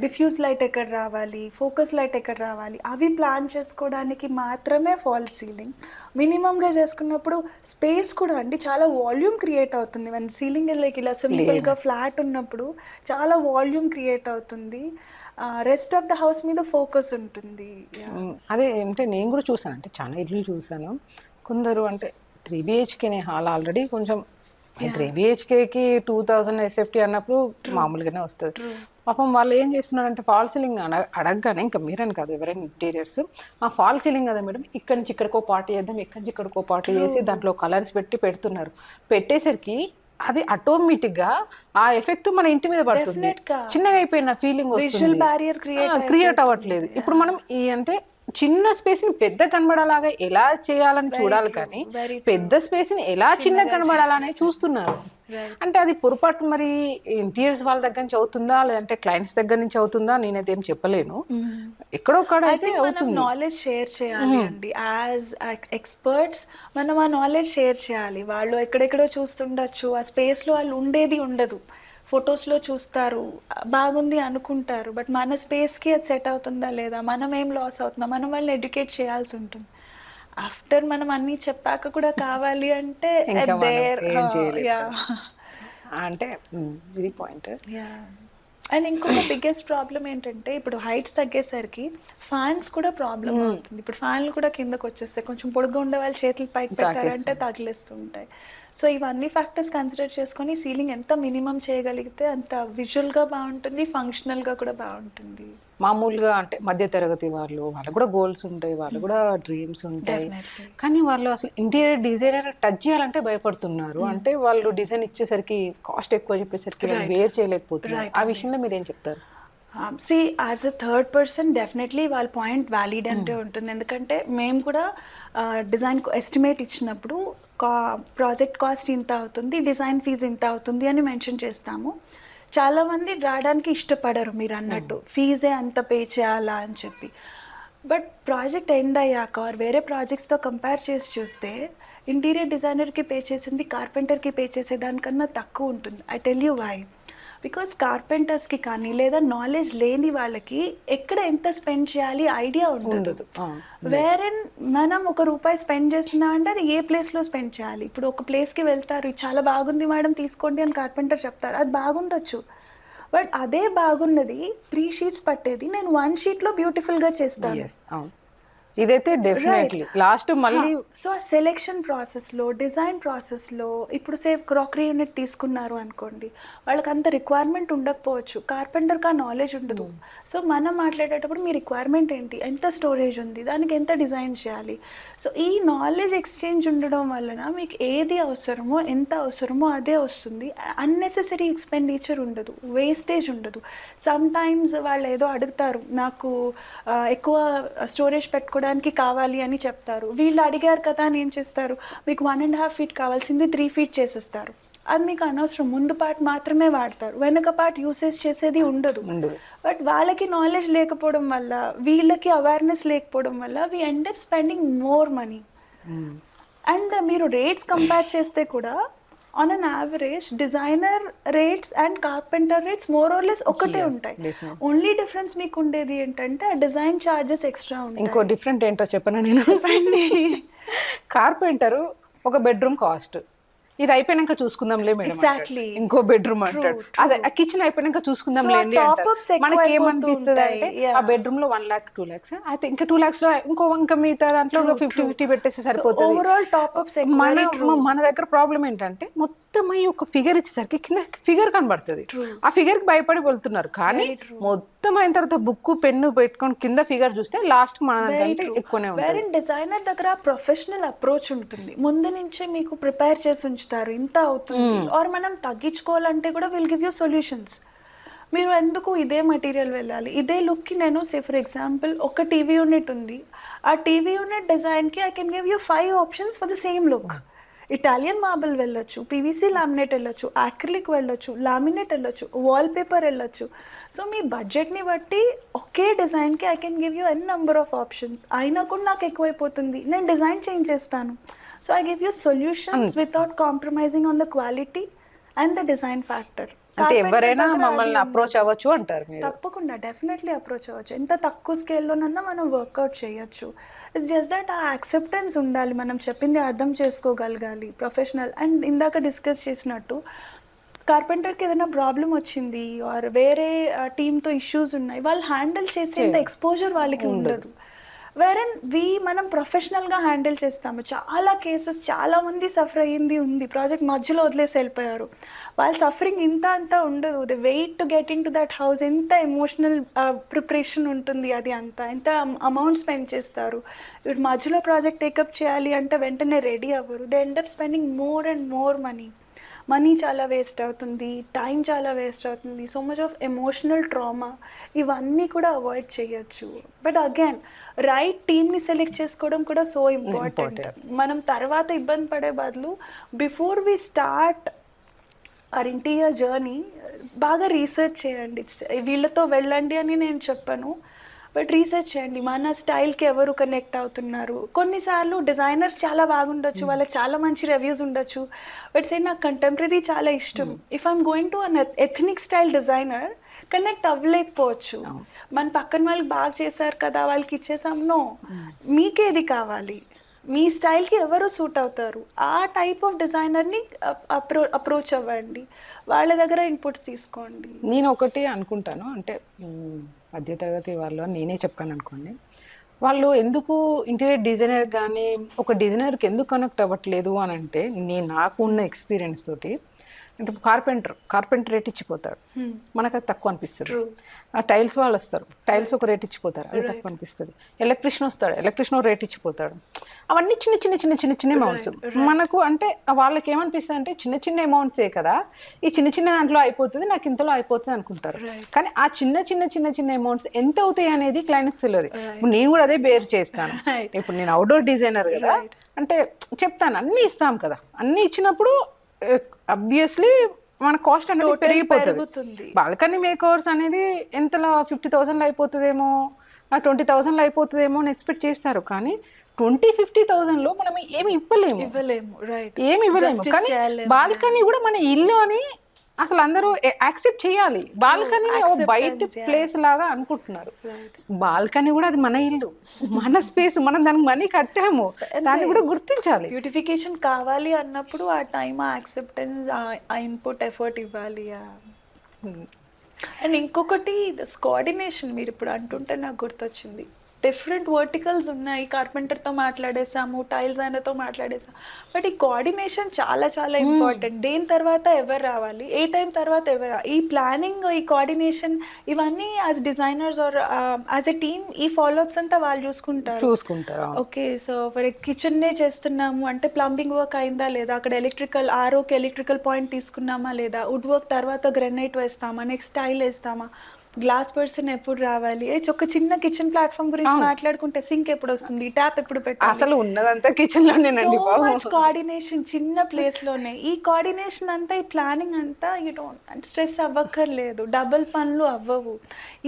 డిఫ్యూజ్ లైట్ ఎక్కడ రావాలి, ఫోకస్ లైట్ ఎక్కడ రావాలి, అవి ప్లాన్ చేసుకోవడానికి మాత్రమే ఫాల్ సీలింగ్. మినిమంగా చేసుకున్నప్పుడు స్పేస్ కూడా అండి చాలా వాల్యూమ్ క్రియేట్ అవుతుంది. మన సీలింగ్ లైక్ ఇలా సింపుల్గా ఫ్లాట్ ఉన్నప్పుడు చాలా వాల్యూమ్ క్రియేట్ అవుతుంది. రెస్ట్ ఆఫ్ ద హౌస్ మీద ఫోకస్ ఉంటుంది. అదే అంటే నేను కూడా చూసాను, అంటే చాలా ఇల్లు చూసాను. కొందరు అంటే 3 BHKనే హాల్ ఆల్రెడీ కొంచెం 3 BHKకి 2000 SFT అన్నప్పుడు మామూలుగానే వస్తుంది. పాపం వాళ్ళు ఏం చేస్తున్నారంటే ఫాల్ సీలింగ్ అడగగానే, ఇంకా మీరని కాదు ఎవరైనా ఇంటీరియర్స్, ఆ ఫాల్ సీలింగ్ కదా మేడం ఇక్కడి నుంచి ఇక్కడికో పార్టీ చేద్దాం, ఇక్కడి నుంచి ఇక్కడికో పార్టీ చేసి దాంట్లో కలర్స్ పెడుతున్నారు. పెట్టేసరికి అది ఆటోమేటిక్గా ఆ ఎఫెక్ట్ మన ఇంటి మీద పడుతుంది. చిన్నగా అయిపోయిన ఫీలింగ్ వస్తుంది, క్రియేట్ అవ్వట్లేదు. ఇప్పుడు మనం ఈ అంటే చిన్న స్పేస్ ని పెద్ద కనబడాలాగా ఎలా చేయాలని చూడాలి, కానీ పెద్ద స్పేస్ ని ఎలా చిన్న కనబడాలనే చూస్తున్నారు. అంటే అది పొరపాటు మరి ఇంటీరియర్స్ వాళ్ళ దగ్గర నుంచి అవుతుందా లేదంటే క్లయింట్స్ దగ్గర నుంచి అవుతుందా నేనైతే ఏం చెప్పలేను. ఎక్కడో అయితే అవుతుంది. నాలెడ్జ్ షేర్ చేయాలి అండి. యాజ్ ఎక్స్పర్ట్స్ మనం ఆ నాలెడ్జ్ షేర్ చేయాలి. వాళ్ళు ఎక్కడెక్కడో చూస్తుండొచ్చు, ఆ స్పేస్లో వాళ్ళు ఉండేది ఉండదు. ఫొటోస్లో చూస్తారు, బాగుంది అనుకుంటారు. బట్ మన స్పేస్కి అది సెట్ అవుతుందా లేదా, మనం ఏం లాస్ అవుతుందా, మనం వాళ్ళని ఎడ్యుకేట్ చేయాల్సి ఉంటుంది. ఆఫ్టర్ మనం అన్నీ చెప్పాక కూడా కావాలి అంటే అంటే ఇది పాయింట్. అండ్ ఇంకొక బిగ్గెస్ట్ ప్రాబ్లం ఏంటంటే ఇప్పుడు హైట్స్ తగ్గేసరికి ఫ్యాన్స్ కూడా ప్రాబ్లం అవుతుంది. ఇప్పుడు ఫ్యాన్లు కూడా కిందకు వచ్చేస్తాయి. కొంచెం పొడుగ్గా ఉండే వాళ్ళు చేతులు పైకి పెట్టారంటే తగిలేస్తుంటాయి. సో ఇవన్నీ ఫ్యాక్టర్స్ కన్సిడర్ చేసుకొని సీలింగ్ ఎంత మినిమం చేయగలిగితే అంత విజువల్గా బాగుంటుంది, ఫంక్షనల్గా కూడా బాగుంటుంది. మామూలుగా అంటే మధ్య తరగతి వాళ్ళకు కూడా గోల్స్ ఉంటాయి, వాళ్ళు కూడా డ్రీమ్స్ ఉంటాయి. కానీ వాళ్ళు అసలు ఇంటీరియర్ డిజైనర్ టచ్ చేయాలంటే భయపడుతున్నారు. అంటే వాళ్ళు డిజైన్ ఇచ్చేసరికి కాస్ట్ ఎక్కువ చెప్పేసరికి వేర్ చేయలేకపోతున్నారు. ఆ విషయంలో మీరు ఏం చెప్తారు? C as a third person definitely వాళ్ళ పాయింట్ వ్యాలిడ్ అంటే ఉంటుంది. ఎందుకంటే మేము కూడా డిజైన్ ఎస్టిమేట్ ఇచ్చినప్పుడు ప్రాజెక్ట్ కాస్ట్ ఇంత అవుతుంది, డిజైన్ ఫీజు ఇంత అవుతుంది అని మెన్షన్ చేస్తాము. చాలామంది రావడానికి ఇష్టపడరు మీరు అన్నట్టు, ఫీజే అంత పే చేయాలా అని చెప్పి. బట్ ప్రాజెక్ట్ ఎండ్ అయ్యాక వేరే ప్రాజెక్ట్స్తో కంపేర్ చేసి చూస్తే ఇంటీరియర్ డిజైనర్కి పే చేసింది కార్పెంటర్కి పే చేసేదానికన్నా తక్కువ ఉంటుంది. I tell you why. Because కార్పెంటర్స్కి కానీ లేదా నాలెడ్జ్ లేని వాళ్ళకి ఎక్కడ ఎంత స్పెండ్ చేయాలి ఐడియా ఉండదు. వేరే మనం ₹1 స్పెండ్ చేసినా అంటే అది ఏ ప్లేస్లో స్పెండ్ చేయాలి. ఇప్పుడు ఒక ప్లేస్కి వెళ్తారు, ఇది చాలా బాగుంది మేడం తీసుకోండి అని కార్పెంటర్ చెప్తారు, అది బాగుండొచ్చు. బట్ అదే బాగున్నది 3 షీట్స్ పట్టేది నేను 1 షీట్లో బ్యూటిఫుల్గా చేస్తాను. ఇదైతే డెఫినెట్లీ లాస్ట్ మళ్ళీ. సో ఆ సెలెక్షన్ ప్రాసెస్లో, డిజైన్ ప్రాసెస్లో ఇప్పుడు సేఫ్ క్రాకరీ యూనిట్ తీసుకున్నారు అనుకోండి, వాళ్ళకి అంత రిక్వైర్మెంట్ ఉండకపోవచ్చు, కార్పెంటర్కి ఆ నాలెడ్జ్ ఉండదు. సో మనం మాట్లాడేటప్పుడు మీ రిక్వైర్మెంట్ ఏంటి, ఎంత స్టోరేజ్ ఉంది, దానికి ఎంత డిజైన్ చేయాలి. సో ఈ నాలెడ్జ్ ఎక్స్చేంజ్ ఉండడం వలన మీకు ఏది అవసరమో ఎంత అవసరమో అదే వస్తుంది. అన్నెసెసరీ ఎక్స్పెండిచర్ ఉండదు, వేస్టేజ్ ఉండదు. సమ్ టైమ్స్ వాళ్ళు ఏదో అడుగుతారు, నాకు ఎక్కువ స్టోరేజ్ పెట్టుకోవడానికి కావాలి అని చెప్తారు. వీళ్ళు అడిగారు కదా అని ఏం చేస్తారు, మీకు 1.5 ఫీట్ కావాల్సింది 3 ఫీట్ చేసేస్తారు. అది మీకు అనవసరం, ముందు పార్ట్ మాత్రమే వాడతారు, వెనక పార్ట్ యూసేజ్ చేసేది ఉండదు. బట్ వాళ్ళకి నాలెడ్జ్ లేకపోవడం వల్ల, వీళ్ళకి అవేర్నెస్ లేకపోవడం వల్ల we end up spending more money. And మీరు రేట్స్ కంపేర్ చేస్తే కూడా on an average designer rates and carpenter rates more or less ఒకటే ఉంటాయి. ఓన్లీ డిఫరెన్స్ మీకు ఉండేది ఏంటంటే ఆ డిజైన్ చార్జెస్ ఎక్స్ట్రా ఉంటాయి. ఇంకో డిఫరెంట్ ఏంటో చెప్పనా నేను? కార్పెంటరు ఒక బెడ్రూమ్ కాస్ట్, ఇది అయిపోయినాక చూసుకుందాంలే మేడం ఎగ్జాక్ట్లీ ఇంకో బెడ్రూమ్ అంటాడు. అదే ఆ కిచెన్ అయిపోయినాక చూసుకుందాం లేండి అంటారు. మనకి ఏమనిపిస్తుంది అంటే ఆ బెడ్రూమ్ లో 1 lakh 2 lakhs అయితే ఇంకా 2 lakhs లో ఇంకా మిగతా దాంట్లో 50-50 పెట్టేసి సరిపోతుంది. ఓవరాల్ టాప్అప్స్ మన దగ్గర ప్రాబ్లం ఏంటంటే మొత్తం ఒక ఫిగర్ ఇచ్చేసరికి కింద ఫిగర్ కనబడుతుంది. ఆ ఫిగర్ కి భయపడి వెళ్తున్నారు. కానీ మొత్తం అయిన తర్వాత బుక్ పెన్ను పెట్టుకొని కింద ఫిగర్ చూస్తే లాస్ట్ మనదంటే ఎక్కువనే ఉంటుంది. డిజైనర్ దగ్గర ప్రొఫెషనల్ అప్రోచ్ ఉంటుంది. ముందు నుంచే మీకు ప్రిపేర్ చేసి ఉంచుతారు, ఇంత అవుతుంది ఆర్ మనం తగ్గించుకోవాలంటే కూడా విల్ గివ్ యూ సొల్యూషన్స్. మీరు ఎందుకు ఇదే మెటీరియల్ వెళ్ళాలి, ఇదే లుక్కి నేను సే ఫర్ ఎగ్జాంపుల్ ఒక టీవీ యూనిట్ ఉంది, ఆ టీవీ యూనిట్ డిజైన్కి I can give you 5 options for the same look. Italian marble వెళ్ళొచ్చు, పీవీసీ లామినేట్ వెళ్ళొచ్చు, యాక్రిలిక్ వెళ్ళొచ్చు, లామినేట్ వెళ్ళొచ్చు, వాల్ పేపర్ వెళ్ళొచ్చు. సో మీ బడ్జెట్ని బట్టి ఒకే డిజైన్కి I can give you n number of options. అయినా కూడా నాకు ఎక్కువైపోతుంది, నేను డిజైన్ చేంజ్ చేస్తాను. So I give you solutions without compromising on the quality and the design factor. ఎవరైనా మమ్మల్ని అప్రోచ్ అవ్వచ్చు అంటారు. తప్పకుండా డెఫినెట్లీ అప్రోచ్ అవ్వచ్చు. ఎంత తక్కువ స్కేల్లోనన్నా మనం వర్కౌట్ చేయొచ్చు. ఇట్స్ జస్ట్ దట్ ఆ యాక్సెప్టెన్స్ ఉండాలి, మనం చెప్పింది అర్థం చేసుకోగలగాలి, ప్రొఫెషనల్. అండ్ ఇందాక డిస్కస్ చేసినట్టు కార్పెంటర్కి ఏదైనా ప్రాబ్లం వచ్చింది ఆర్ వేరే టీమ్తో ఇష్యూస్ ఉన్నాయి, వాళ్ళు హ్యాండిల్ చేసేంత ఎక్స్పోజర్ వాళ్ళకి ఉండదు. వేరన్ మనం ప్రొఫెషనల్గా హ్యాండిల్ చేస్తాము. చాలా కేసెస్ చాలామంది సఫర్ అయ్యింది ఉంది, ప్రాజెక్ట్ మధ్యలో వదిలేసి వెళ్ళిపోయారు. వాళ్ళ సఫరింగ్ ఇంత అంతా ఉండదు. The wait to get in to that house, ఎంత ఎమోషనల్ ప్రిపరేషన్ ఉంటుంది, అది అంతా ఎంత అమౌంట్ స్పెండ్ చేస్తారు. ఇప్పుడు మధ్యలో ప్రాజెక్ట్ టేకప్ చేయాలి అంటే వెంటనే రెడీ అవ్వరు. They end up spending more and more money చాలా వేస్ట్ అవుతుంది, టైం చాలా వేస్ట్ అవుతుంది, so much of emotional trauma. ఇవన్నీ కూడా అవాయిడ్ చేయొచ్చు. బట్ అగైన్ రైట్ టీమ్ని సెలెక్ట్ చేసుకోవడం కూడా సో ఇంపార్టెంట్. మనం తర్వాత ఇబ్బంది పడే బదులు before we start our interior journey బాగా రీసెర్చ్ చేయండి. వీళ్ళతో వెళ్ళండి అని నేను చెప్పను, బట్ రీసెర్చ్ చేయండి మన స్టైల్కి ఎవరు కనెక్ట్ అవుతున్నారు. కొన్నిసార్లు డిజైనర్స్ చాలా బాగుండొచ్చు, వాళ్ళకి చాలా మంచి రివ్యూస్ ఉండొచ్చు, బట్ సే నాకు కంటెంపరీ చాలా ఇష్టం. If I'm going to an ethnic style designer connect అవ్వలేకపోవచ్చు. మన పక్కన వాళ్ళకి బాగా చేశారు కదా వాళ్ళకి ఇచ్చేసాం. నో, మీకేది కావాలి, మీ స్టైల్కి ఎవరు సూట్ అవుతారు, ఆ టైప్ ఆఫ్ డిజైనర్ని అప్రోచ్ అవ్వండి, వాళ్ళ దగ్గర ఇన్పుట్స్ తీసుకోండి. నేను ఒకటి అనుకుంటాను, అంటే మధ్యతరగతి వాళ్ళు నేనే చెప్పాను అనుకోండి, వాళ్ళు ఎందుకు ఇంటీరియర్ డిజైనర్ కానీ ఒక డిజైనర్కి ఎందుకు కనెక్ట్ అవ్వట్లేదు అని అంటే, నాకు ఉన్న ఎక్స్పీరియన్స్ తోటి అంటే కార్పెంటర్ రేట్ ఇచ్చిపోతాడు, మనకు అది తక్కువ అనిపిస్తుంది. ఆ టైల్స్ వాళ్ళు వస్తారు, టైల్స్ ఒక రేట్ ఇచ్చిపోతారు, అది తక్కువ అనిపిస్తుంది. ఎలక్ట్రీషియన్ వస్తాడు, ఎలక్ట్రీషియన్ రేట్ ఇచ్చిపోతాడు. అవన్నీ చిన్న చిన్న చిన్న చిన్న చిన్న అమౌంట్స్ మనకు. అంటే వాళ్ళకి ఏమనిపిస్తుంది అంటే చిన్న చిన్న అమౌంట్సే కదా, ఈ చిన్న చిన్న దాంట్లో అయిపోతుంది, నాకు ఇంతలో అయిపోతుంది అనుకుంటారు. కానీ ఆ చిన్న చిన్న చిన్న చిన్న అమౌంట్స్ ఎంత అవుతాయి అనేది క్లయింట్కి తెలియదు. నేను కూడా అదే బేర్ చేస్తాను. ఇప్పుడు నేను అవుట్డోర్ డిజైనర్ కదా, అంటే చెప్తాను అన్నీ ఇస్తాం కదా, అన్నీ ఇచ్చినప్పుడు అబ్వియస్లీ మన కాస్ట్ అనేది పెరిగిపోతుంది. బాల్కనీ మేకర్స్ అనేది ఎంతలో 50,000 అయిపోతుందేమో, 20,000 అయిపోతుందేమో అని ఎక్స్పెక్ట్ చేస్తారు. కానీ 20-50,000 మనం ఏమి ఇవ్వలేము. కానీ బాల్కనీ కూడా మన ఇల్లు అని అసలు అందరూ యాక్సెప్ట్ చేయాలి. బాల్కనీ బయట ప్లేస్ లాగా అనుకుంటున్నారు. బాల్కనీ కూడా అది మన ఇల్లు, మన స్పేస్, మనం దానికి మనీ కట్టాము, దాన్ని కూడా గుర్తించాలి. బ్యూటిఫికేషన్ కావాలి అన్నప్పుడు ఆ టైం, ఆ యాక్సెప్టెన్స్, ఆ ఇన్పుట్ ఎఫర్ట్ ఇవ్వాలి. అండ్ ఇంకొకటి కోఆర్డినేషన్, మీరు ఇప్పుడు అంటుంటే నాకు గుర్తొచ్చింది. డిఫరెంట్ వర్టికల్స్ ఉన్నాయి, కార్పెంటర్తో మాట్లాడేసాము, టైల్స్ ఆయనతో మాట్లాడేసాము, బట్ ఈ కోఆర్డినేషన్ చాలా చాలా ఇంపార్టెంట్. దేని తర్వాత ఎవరు రావాలి, ఏ టైం తర్వాత ఎవరు, ఈ ప్లానింగ్, ఈ కోఆర్డినేషన్, ఇవన్నీ as designers or as a team ఈ ఫాలోఅప్స్ అంతా వాళ్ళు చూసుకుంటారు. ఓకే, సో ఫర్ కిచెన్నే చేస్తున్నాము అంటే ప్లంబింగ్ వర్క్ అయిందా లేదా, అక్కడ ఎలక్ట్రికల్ ఆర్ఓకి ఎలక్ట్రికల్ పాయింట్ తీసుకున్నామా లేదా, వుడ్ వర్క్ తర్వాత గ్రెనైట్ వేస్తామా, నెక్స్ట్ టైల్ వేస్తామా, గ్లాస్ పర్సన్ ఎప్పుడు రావాలి, ఒక చిన్న కిచెన్ ప్లాట్ఫామ్ గురించి మాట్లాడుకుంటే సింక్ ఎప్పుడు వస్తుంది, ట్యాప్ ఎప్పుడు పెట్టాలి, అసలు ఉన్నదంతా కిచెన్ లోనేనండి. సో మచ్ కోఆర్డినేషన్ చిన్న ప్లేస్ లోనే. ఈ కోఆర్డినేషన్ అంతా, ఈ ప్లానింగ్ అంతా యూ డోంట్ స్ట్రెస్ అవ్వక్కర్లేదు, డబుల్ పనులు అవ్వవు.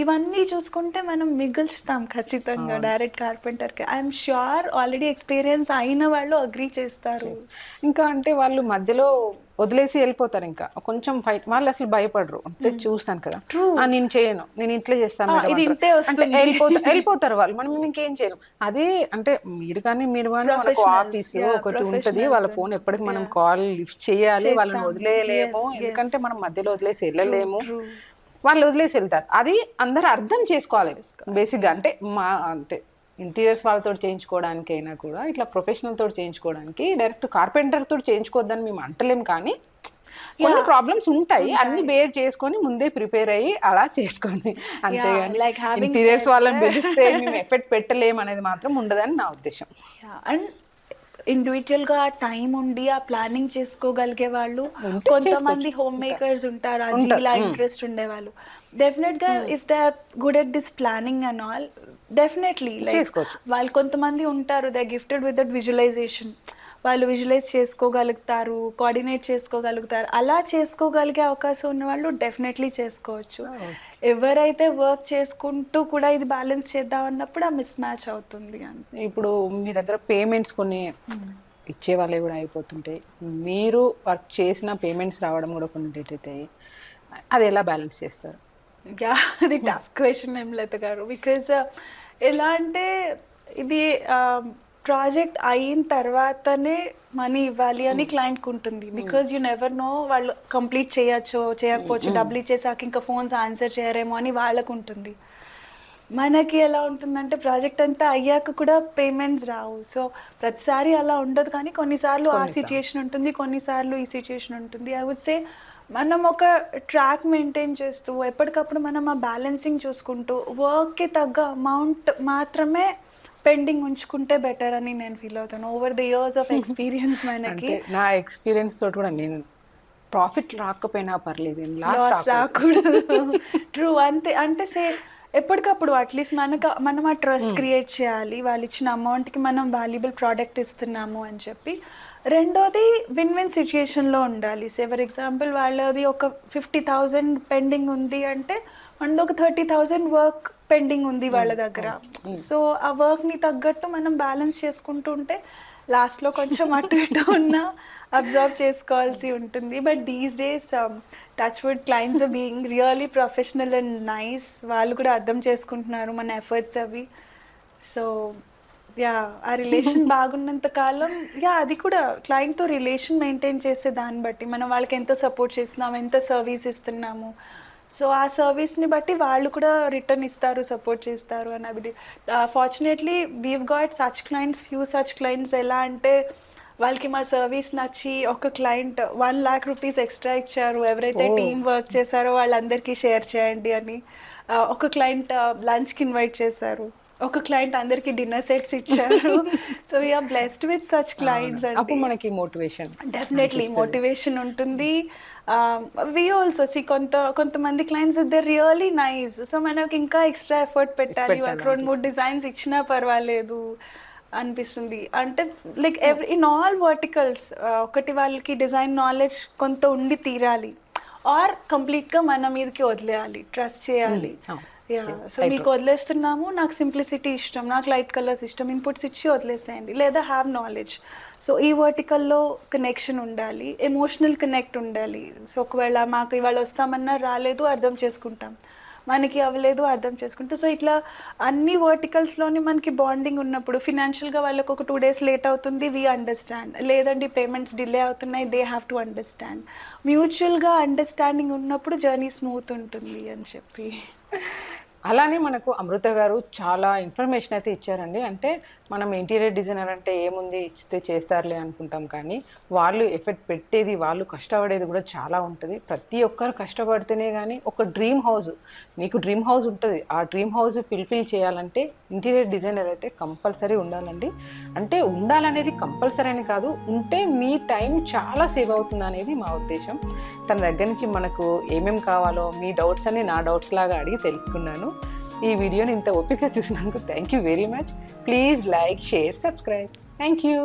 ఇవన్నీ చూసుకుంటే మనం మిగుల్చుతాం ఖచ్చితంగా డైరెక్ట్ కార్పెంటర్కి. ఐఎమ్ ష్యూర్ ఆల్రెడీ ఎక్స్పీరియన్స్ అయిన వాళ్ళు అగ్రీ చేస్తారు. ఇంకా అంటే వాళ్ళు మధ్యలో వదిలేసి వెళ్ళిపోతారు. ఇంకా కొంచెం ఫైట్ వాళ్ళు అసలు భయపడరు. అంటే చూస్తాను కదా, నేను చేయను, నేను ఇంట్లో చేస్తాను మేడం ఇది ఇంతే అంటారు. అంటే వస్తుంది. వెళ్ళిపోతారు వాళ్ళు. మనం ఇంకేం చేయను. అదే అంటే మీరు కానీ మనకు ఆఫీస్ ఒకటి ఉంటది, వాళ్ళ ఫోన్ ఎప్పటికి మనం కాల్ లిఫ్ట్ చేయాలి, వాళ్ళని వదిలేయలేము, ఎందుకంటే మనం మధ్యలో వదిలేసి వెళ్ళలేము, వాళ్ళు వదిలేసి వెళ్తారు. అది అందరూ అర్థం చేసుకోవాలి బేసిక్గా. అంటే అంటే ఇంటీరియర్స్ వాళ్ళతో చేయించుకోవడానికి అయినా కూడా ఇట్లా ప్రొఫెషనల్ తోటి చేయించుకోవడానికి డైరెక్ట్ కార్పెంటర్ తోటి చేయించుకోవద్దని మేము అంటలేం, కానీ కొన్ని ప్రాబ్లమ్స్ ఉంటాయి, అన్ని బేర్ చేసుకొని ముందే ప్రిపేర్ అయ్యి అలా చేసుకోండి, అంతేగాని ఇంటీరియర్స్ వాళ్ళని పిలిస్తే మేము ఎఫెక్ట్ పెట్టలేము అనేది మాత్రం ఉండదని నా ఉద్దేశం. అండ్ ఇండివిజువల్గా టైం ఉండి ఆ ప్లానింగ్ చేసుకోగలిగే వాళ్ళు కొంతమంది హోమ్ మేకర్స్ ఉంటారు, అజీలా ఇంట్రెస్ట్ ఉండేవాళ్ళు. డెఫినెట్గా if they are good at this planning and all, definitely like వాళ్ళు కొంతమంది ఉంటారు, they gifted with that visualization, వాళ్ళు విజువలైజ్ చేసుకోగలుగుతారు, కోఆర్డినేట్ చేసుకోగలుగుతారు. అలా చేసుకోగలిగే అవకాశం ఉన్న వాళ్ళు డెఫినెట్లీ చేసుకోవచ్చు. ఎవరైతే వర్క్ చేసుకుంటూ కూడా ఇది బ్యాలెన్స్ చేద్దాం అన్నప్పుడు ఆ మిస్ మ్యాచ్ అవుతుంది. ఇప్పుడు మీ దగ్గర పేమెంట్స్ కొన్ని ఇచ్చే వాళ్ళే కూడా అయిపోతుంటాయి, మీరు వర్క్ చేసిన పేమెంట్స్ రావడం కూడా కొన్ని లేట్ అవుతాయి, అది ఎలా బ్యాలెన్స్ చేస్తారు? అది టఫ్ క్వశ్చన్ హేమలత గారు. బికాజ్ ఎలా అంటే ఇది ప్రాజెక్ట్ అయిన తర్వాతనే మనీ ఇవ్వాలి అని క్లయింట్కి ఉంటుంది. బికాజ్ యూ నెవర్ నో వాళ్ళు కంప్లీట్ చేయొచ్చు చేయకపోవచ్చు, డబ్బులు ఇచ్చేసాక ఇంకా ఫోన్స్ ఆన్సర్ చేయరేమో అని వాళ్ళకు ఉంటుంది. మనకి ఎలా ఉంటుందంటే ప్రాజెక్ట్ అంతా అయ్యాక కూడా పేమెంట్స్ రావు. సో ప్రతిసారి అలా ఉండదు, కానీ కొన్నిసార్లు ఆ సిచ్యుయేషన్ ఉంటుంది, కొన్నిసార్లు ఈ సిచ్యుయేషన్ ఉంటుంది. ఐ వుడ్ సే మనం ఒక ట్రాక్ మెయింటైన్ చేస్తూ ఎప్పటికప్పుడు మనం ఆ బ్యాలెన్సింగ్ చూసుకుంటూ వర్క్కి తగ్గ అమౌంట్ మాత్రమే పెండింగ్ ఉంచుకుంటే బెటర్ అని నేను ఫీల్ అవుతాను. Over the years of experience మనకి, నా ఎక్స్పీరియన్స్ తోటి కూడా నేను ప్రాఫిట్ రాకపోయినా పర్లేదు, లాస్ రాకూడదు. ట్రూ, అంతే. అంటే ఎప్పటికప్పుడు అట్లీస్ట్ మనం ఆ ట్రస్ట్ క్రియేట్ చేయాలి, వాళ్ళు ఇచ్చిన అమౌంట్కి మనం వాల్యుబుల్ ప్రోడక్ట్ ఇస్తున్నాము అని చెప్పి. రెండోది విన్ విన్ సిచ్యుయేషన్లో ఉండాలి. ఫర్ ఎగ్జాంపుల్ వాళ్ళది ఒక 50,000 పెండింగ్ ఉంది అంటే మనది ఒక 30,000 వర్క్ పెండింగ్ ఉంది వాళ్ళ దగ్గర. సో ఆ వర్క్ని తగ్గట్టు మనం బ్యాలెన్స్ చేసుకుంటూ ఉంటే లాస్ట్లో కొంచెం అటు ఇటు ఉన్నా అబ్జర్వ్ చేసుకోవాల్సి ఉంటుంది. But these days touch wood clients are being really professional and nice. వాళ్ళు కూడా అర్థం చేసుకుంటున్నారు మన ఎఫర్ట్స్ అవి. సో ఆ రిలేషన్ బాగున్నంత కాలం అది కూడా క్లయింట్తో రిలేషన్ మెయింటైన్ చేసే దాన్ని బట్టి మనం వాళ్ళకి ఎంత సపోర్ట్ చేస్తున్నాము, ఎంత సర్వీస్ ఇస్తున్నాము, సో ఆ సర్వీస్ని బట్టి వాళ్ళు కూడా రిటర్న్ ఇస్తారు, సపోర్ట్ చేస్తారు అని అవి. Fortunately weave got such clients, few such clients. ఎలా అంటే వాళ్ళకి మా సర్వీస్ నచ్చి ఒక క్లయింట్ 1 lakh rupees ఎక్స్ట్రా ఇచ్చారు, ఎవరైతే టీమ్ వర్క్ చేశారో వాళ్ళందరికీ షేర్ చేయండి అని. ఒక క్లయింట్ లంచ్కి ఇన్వైట్ చేశారు, ఒక క్లయింట్ అందరికి డిన్నర్ సెట్స్ ఇచ్చారు. So we're blessed with such clients. అంటే మనకి మోటివేషన్, డెఫినెట్లీ మోటివేషన్ ఉంటుంది. వి ఆల్సో సి కొంతమంది clients they really nice. So మనకి ఇంకా ఎక్స్ట్రా ఎఫర్ట్ పెట్టాలి, ఒక 2-3 డిజైన్స్ ఇచ్చినా పర్వాలేదు అనిపిస్తుంది. అంటే లైక్ ఇన్ ఆల్ వర్టికల్స్ ఒకటి వాళ్ళకి డిజైన్ నాలెడ్జ్ కొంత ఉండి తీరాలి, ఆర్ కంప్లీట్గా మన మీదకి వదిలేయాలి, ట్రస్ట్ చేయాలి. సో మీకు వదిలేస్తున్నాము, నాకు సింప్లిసిటీ ఇష్టం, నాకు లైట్ కలర్స్ ఇష్టం, ఇన్పుట్స్ ఇచ్చి వదిలేసేయండి, లేదా హ్యావ్ నాలెడ్జ్. సో ఈ వర్టికల్లో కనెక్షన్ ఉండాలి, ఎమోషనల్ కనెక్ట్ ఉండాలి. సో ఒకవేళ మాకు ఇవాళ వస్తామన్నా రాలేదు అర్థం చేసుకుంటాం, మనకి అవ్వలేదు అర్థం చేసుకుంటాం. సో ఇట్లా అన్ని వర్టికల్స్లోని మనకి బాండింగ్ ఉన్నప్పుడు ఫినాన్షియల్గా వాళ్ళకి ఒక 2 days లేట్ అవుతుంది, వీ అండర్స్టాండ్. లేదండి పేమెంట్స్ డిలే అవుతున్నాయి, దే హ్యావ్ టు అండర్స్టాండ్. మ్యూచువల్గా అండర్స్టాండింగ్ ఉన్నప్పుడు జర్నీ స్మూత్ ఉంటుంది అని చెప్పి. అలానే మనకు అమృత గారు చాలా ఇన్ఫర్మేషన్ అయితే ఇచ్చారండి. అంటే మనం ఇంటీరియర్ డిజైనర్ అంటే ఏముంది ఇస్తే చేస్తారులే అనుకుంటాం, కానీ వాళ్ళు ఎఫెక్ట్ పెట్టేది, వాళ్ళు కష్టపడేది కూడా చాలా ఉంటుంది. ప్రతి ఒక్కరు కష్టపడితేనే కానీ ఒక డ్రీమ్ హౌస్, మీకు డ్రీమ్ హౌస్ ఉంటుంది, ఆ డ్రీమ్ హౌస్ ఫుల్ఫిల్ చేయాలంటే ఇంటీరియర్ డిజైనర్ అయితే కంపల్సరీ ఉండాలండి. అంటే ఉండాలనేది కంపల్సరీ అని కాదు, ఉంటే మీ టైం చాలా సేవ్ అవుతుంది అనేది మా ఉద్దేశం. తన దగ్గర నుంచి మనకు ఏమేమి కావాలో మీ డౌట్స్ అన్ని నా డౌట్స్ లాగా అడిగి తెలుసుకున్నాను. ఈ వీడియోని ఇంత ఓపిక చూసినందుకు thank you very much. Please like, share, subscribe. Thank you.